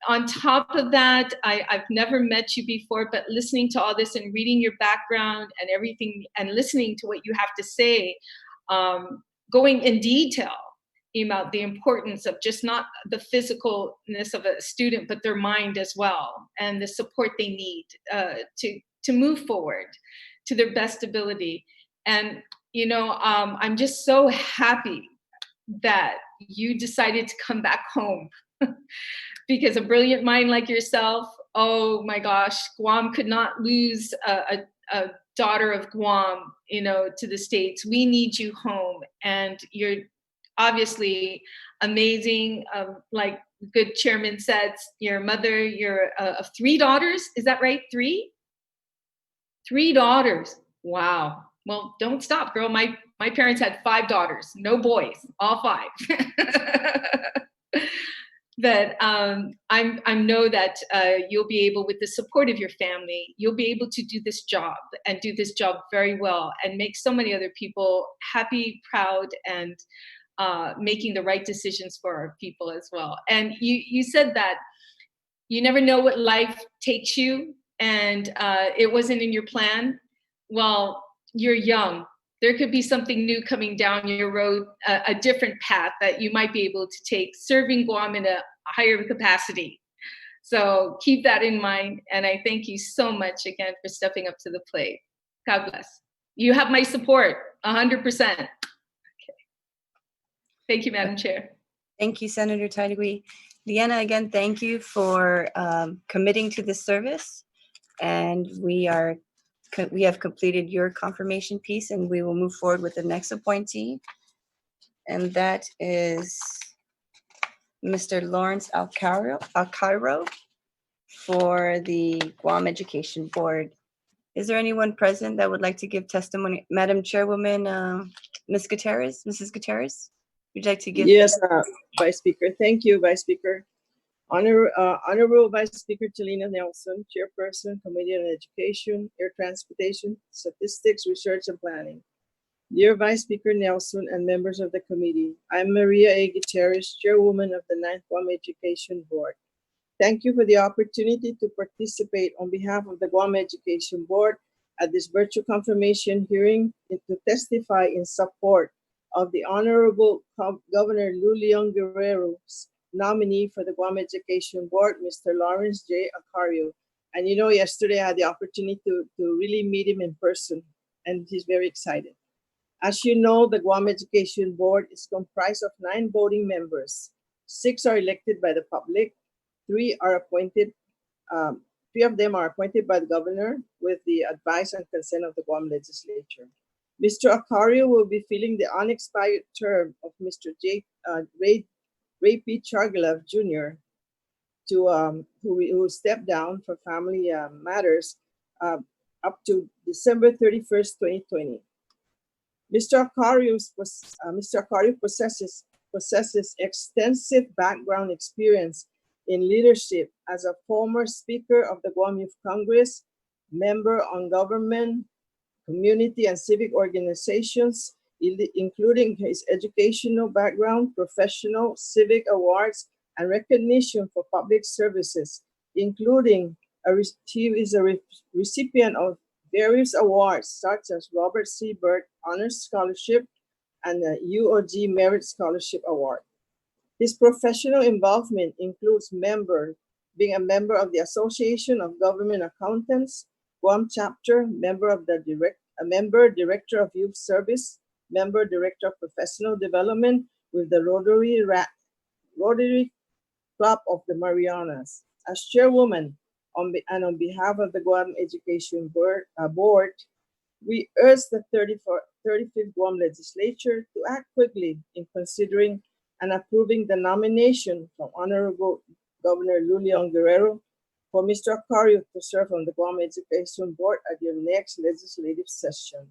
on top of that, I've never met you before, but listening to all this and reading your background and everything, and listening to what you have to say, going in detail about the importance of just not the physicalness of a student, but their mind as well, and the support they need to move forward to their best ability. And, I'm just so happy that you decided to come back home because a brilliant mind like yourself, oh my gosh, Guam could not lose a daughter of Guam, to the States. We need you home, and you're obviously amazing. Like good chairman said, your mother, you're of 3 daughters. Is that right? 3 daughters. Wow. Well, don't stop, girl. My parents had 5 daughters, no boys, all 5. But I know that you'll be able, with the support of your family, you'll be able to do this job and do this job very well, and make so many other people happy, proud, and making the right decisions for our people as well. And you said that you never know what life takes you, and it wasn't in your plan. Well, you're young, there could be something new coming down your road, a different path that you might be able to take, serving Guam in a higher capacity. So keep that in mind. And I thank you so much again for stepping up to the plate. God bless. You have my support, 100%. Okay. Thank you, Madam Chair. Thank you, Senator Taitigui. Leanna, again, thank you for committing to this service. And we have completed your confirmation piece, and we will move forward with the next appointee. And that is Mr. Lawrence Alcairo for the Guam Education Board. Is there anyone present that would like to give testimony? Madam Chairwoman, Mrs. Gutierrez, would you like to give? Yes, Vice Speaker. Thank you, Vice Speaker. Honorable Vice Speaker Telena Nelson, Chairperson, Committee on Education, Air Transportation, Statistics, Research and Planning. Dear Vice Speaker Nelson and members of the committee, I'm Maria A. Gutierrez, Chairwoman of the 9th Guam Education Board. Thank you for the opportunity to participate on behalf of the Guam Education Board at this virtual confirmation hearing and to testify in support of the Honorable Governor Luliang Guerrero's nominee for the Guam Education Board, Mr. Lawrence J. Alcairo. And you know, yesterday I had the opportunity to really meet him in person, and he's very excited. As you know, the Guam Education Board is comprised of 9 voting members. 6 are elected by the public. 3 are appointed. 3 of them are appointed by the governor with the advice and consent of the Guam legislature. Mr. Alcairo will be filling the unexpired term of Mr. Ray P. Chargalev Jr., who stepped down for family matters up to December 31st, 2020. Mr. Alcairo possesses extensive background experience in leadership as a former Speaker of the Guam Youth Congress, member on government, community and civic organizations, including his educational background, professional, civic awards, and recognition for public services, including he is a recipient of various awards such as Robert C. Burt Honors Scholarship and the UOG Merit Scholarship Award. His professional involvement includes being a member of the Association of Government Accountants, Guam Chapter, member Director of Youth Service, member Director of Professional Development with the Rotary Club of the Marianas. As chairwoman on behalf of the Guam Education Board, we urge the 35th Guam Legislature to act quickly in considering and approving the nomination from Honorable Governor Luliang Guerrero for Mr. Alcairo to serve on the Guam Education Board at your next legislative session.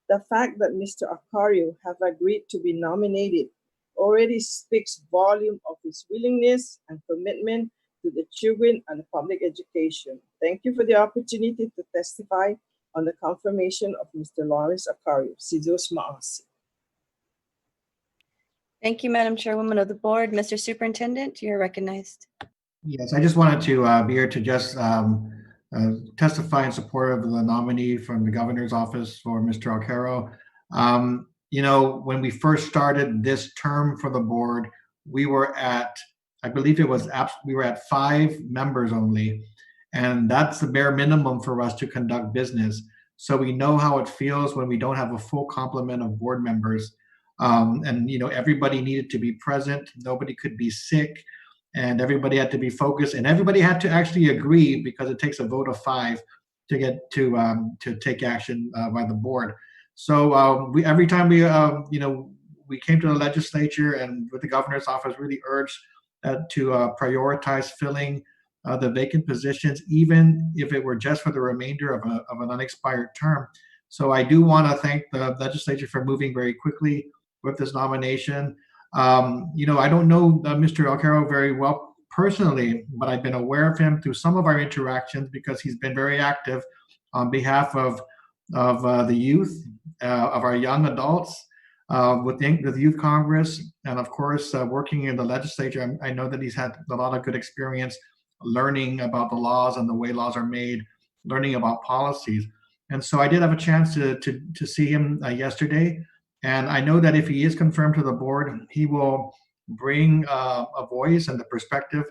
The fact that Mr. Alcairo have agreed to be nominated already speaks volume of his willingness and commitment to the children and public education. Thank you for the opportunity to testify on the confirmation of Mr. Lawrence Alcairo. Sidus Maasi. Thank you, Madam Chairwoman of the Board. Mr. Superintendent, you're recognized. Yes, I just wanted to be here to just testify in support of the nominee from the governor's office for Mr. Alcairo. You know, when we first started this term for the board, we were at, I believe it was, we were at 5 members only. And that's the bare minimum for us to conduct business. So we know how it feels when we don't have a full complement of board members. And, you know, everybody needed to be present. Nobody could be sick. And everybody had to be focused, and everybody had to actually agree, because it takes a vote of 5 to get to take action by the board. So every time we came to the legislature and with the governor's office, really urged to prioritize filling the vacant positions, even if it were just for the remainder of an unexpired term. So I do want to thank the legislature for moving very quickly with this nomination. You know, I don't know Mr. Alcairo very well personally, but I've been aware of him through some of our interactions because he's been very active on behalf of the youth, of our young adults, with the Youth Congress, and of course, working in the legislature. I know that he's had a lot of good experience learning about the laws and the way laws are made, learning about policies. And so I did have a chance to see him yesterday. And I know that if he is confirmed to the board, he will bring a voice and the perspective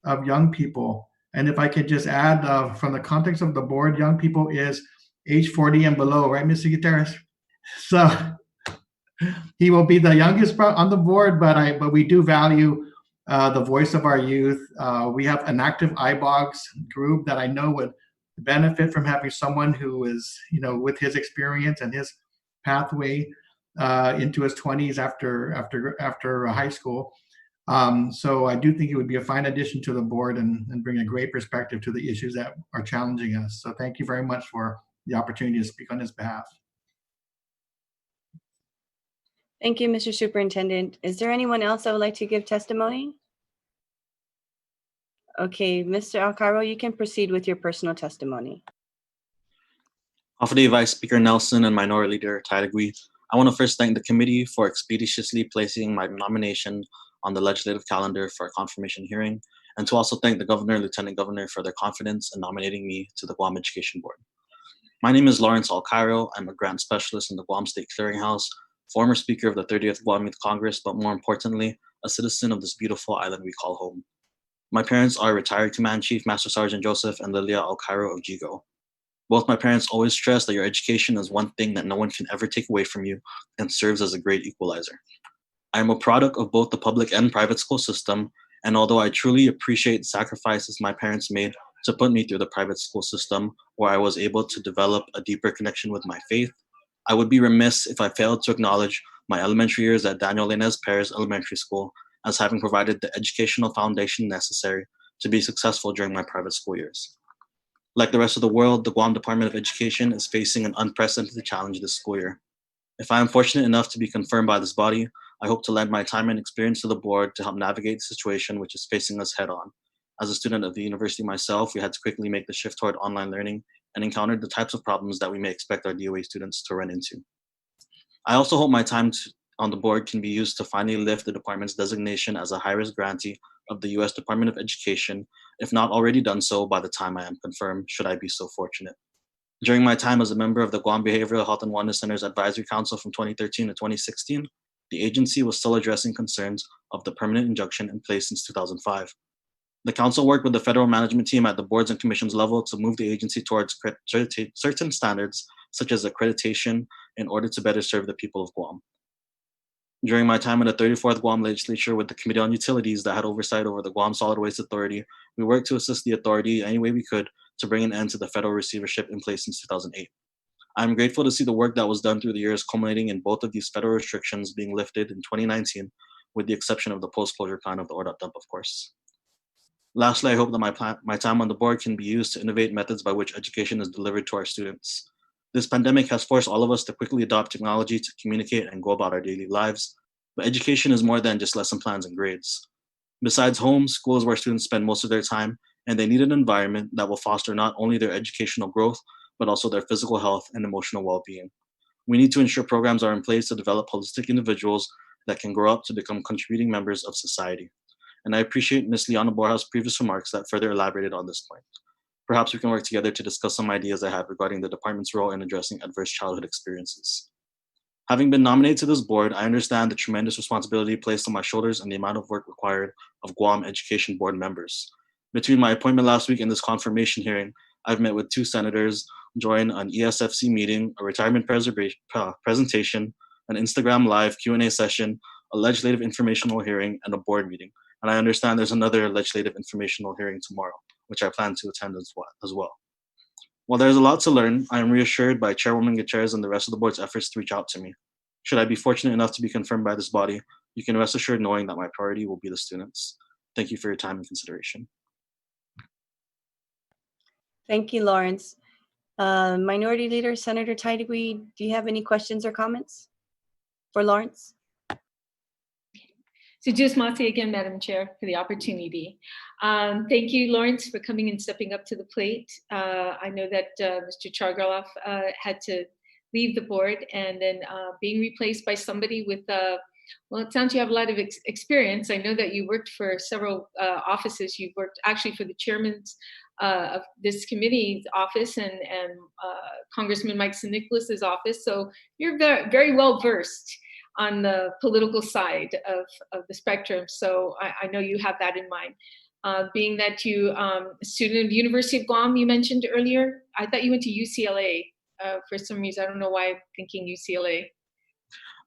of young people. And if I could just add, from the context of the board, young people is age 40 and below, right, Mr. Gutierrez? So he will be the youngest on the board, but we do value the voice of our youth. We have an active iBox group that I know would benefit from having someone who is, with his experience and his pathway into his 20s after high school. So I do think it would be a fine addition to the board and bring a great perspective to the issues that are challenging us. So thank you very much for the opportunity to speak on his behalf. Thank you, Mr. Superintendent. Is there anyone else that would like to give testimony? Okay, Mr. Alcaro, you can proceed with your personal testimony. Off-day Vice Speaker Nelson and Minority Leader Taitagui, I want to first thank the committee for expeditiously placing my nomination on the legislative calendar for a confirmation hearing, and to also thank the Governor and Lieutenant Governor for their confidence in nominating me to the Guam Education Board. My name is Lawrence Alcaro. I'm a grant specialist in the Guam State Clearinghouse, former Speaker of the 30th Guam Youth Congress, but more importantly, a citizen of this beautiful island we call home. My parents are retired Command Chief Master Sergeant Joseph and Lilia Alcaro of Jigo. Both my parents always stress that your education is one thing that no one can ever take away from you and serves as a great equalizer. I am a product of both the public and private school system, and although I truly appreciate the sacrifices my parents made to put me through the private school system, where I was able to develop a deeper connection with my faith, I would be remiss if I failed to acknowledge my elementary years at Daniel Inez Perez Elementary School as having provided the educational foundation necessary to be successful during my private school years. Like the rest of the world, the Guam Department of Education is facing an unprecedented challenge this school year. If I am fortunate enough to be confirmed by this body, I hope to lend my time and experience to the board to help navigate the situation which is facing us head on. As a student of the university myself, we had to quickly make the shift toward online learning and encountered the types of problems that we may expect our DOA students to run into. I also hope my time on the board can be used to finally lift the department's designation as a high-risk grantee of the U.S. Department of Education, if not already done so by the time I am confirmed, should I be so fortunate. During my time as a member of the Guam Behavioral Health and Wellness Center's Advisory Council from 2013 to 2016, the agency was still addressing concerns of the permanent injunction in place since 2005. The council worked with the federal management team at the boards and commissions level to move the agency towards certain standards, such as accreditation, in order to better serve the people of Guam. During my time in the 34th Guam Legislature with the Committee on Utilities that had oversight over the Guam Solid Waste Authority, we worked to assist the authority any way we could to bring an end to the federal receivership in place since 2008. I'm grateful to see the work that was done through the years culminating in both of these federal restrictions being lifted in 2019, with the exception of the post-closure plan of the ORDOT dump, of course. Lastly, I hope that my time on the board can be used to innovate methods by which education is delivered to our students. This pandemic has forced all of us to quickly adopt technology to communicate and go about our daily lives, but education is more than just lesson plans and grades. Besides home, school is where students spend most of their time, and they need an environment that will foster not only their educational growth, but also their physical health and emotional well-being. We need to ensure programs are in place to develop holistic individuals that can grow up to become contributing members of society. And I appreciate Ms. Liana Borja's previous remarks that further elaborated on this point. Perhaps we can work together to discuss some ideas I have regarding the department's role in addressing adverse childhood experiences. Having been nominated to this board, I understand the tremendous responsibility placed on my shoulders and the amount of work required of Guam Education Board members. Between my appointment last week and this confirmation hearing, I've met with 2 senators, joined an ESFC meeting, a retirement presentation, an Instagram Live Q&A session, a legislative informational hearing, and a board meeting. And I understand there's another legislative informational hearing tomorrow, which I plan to attend as well. While there's a lot to learn, I am reassured by Chairwoman Gutierrez and the rest of the board's efforts to reach out to me. Should I be fortunate enough to be confirmed by this body, you can rest assured knowing that my priority will be the students. Thank you for your time and consideration. Thank you, Lawrence. Minority Leader, Senator Taitagui, do you have any questions or comments for Lawrence? So just Mate again, Madam Chair, for the opportunity. Thank you, Lawrence, for coming and stepping up to the plate. I know that Mr. Chargarloff had to leave the board and then being replaced by somebody with, well, it sounds you have a lot of experience. I know that you worked for several offices. You've worked actually for the chairman's of this committee's office and Congressman Mike St. Nicholas's office. So you're very, very well versed on the political side of the spectrum. So I know you have that in mind. Being that you a student of University of Guam, you mentioned earlier, I thought you went to UCLA for some reason. I don't know why I'm thinking UCLA.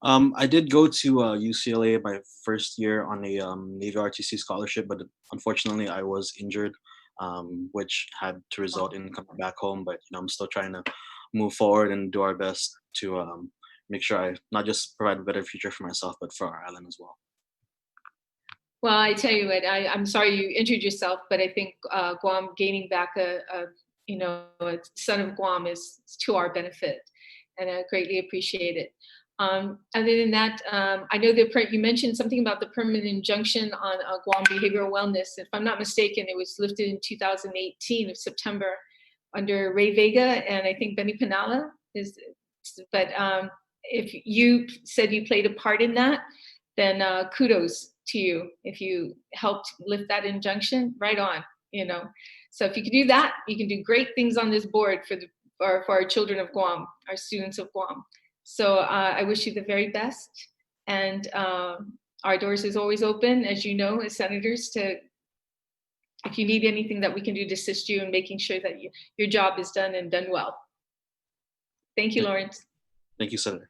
I did go to UCLA my first year on a Navy RTC scholarship, but unfortunately I was injured, which had to result in coming back home. But I'm still trying to move forward and do our best to make sure I not just provide a better future for myself, but for our island as well. Well, I tell you what, I'm sorry you injured yourself, but I think Guam gaining back a son of Guam is to our benefit, and I greatly appreciate it. Other than that, I know you mentioned something about the permanent injunction on Guam behavioral wellness. If I'm not mistaken, it was lifted in 2018 of September under Ray Vega and I think Benny Penala but if you said you played a part in that, then kudos to you. If you helped lift that injunction, right on, So if you can do that, you can do great things on this board for our children of Guam, our students of Guam. So I wish you the very best. And our doors is always open, as you know, as senators, if you need anything that we can do to assist you in making sure that your job is done and done well. Thank you, Lawrence. Thank you, Senator.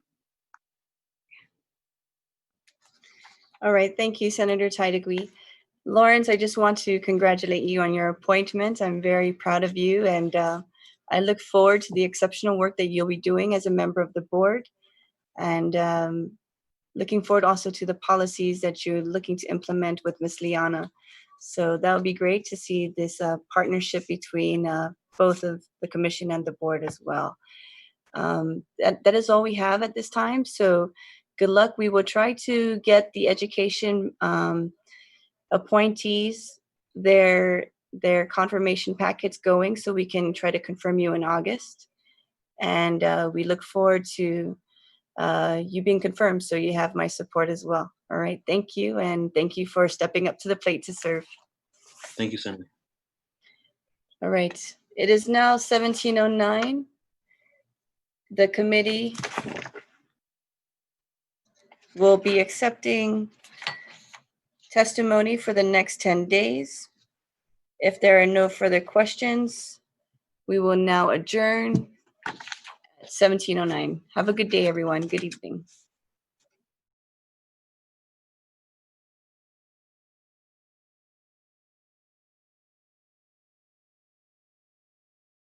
All right, thank you, Senator Tydegui. Lawrence, I just want to congratulate you on your appointment. I'm very proud of you, and I look forward to the exceptional work that you'll be doing as a member of the board, and looking forward also to the policies that you're looking to implement with Ms. Liana. So that would be great to see this partnership between both of the commission and the board as well. That is all we have at this time. So good luck. We will try to get the education appointees their confirmation packets going so we can try to confirm you in August. And we look forward to you being confirmed, so you have my support as well. All right, thank you, and thank you for stepping up to the plate to serve. Thank you, Senator. All right, it is now 17:09. The committee will be accepting testimony for the next 10 days. If there are no further questions, we will now adjourn at 17:09. Have a good day, everyone. Good evening.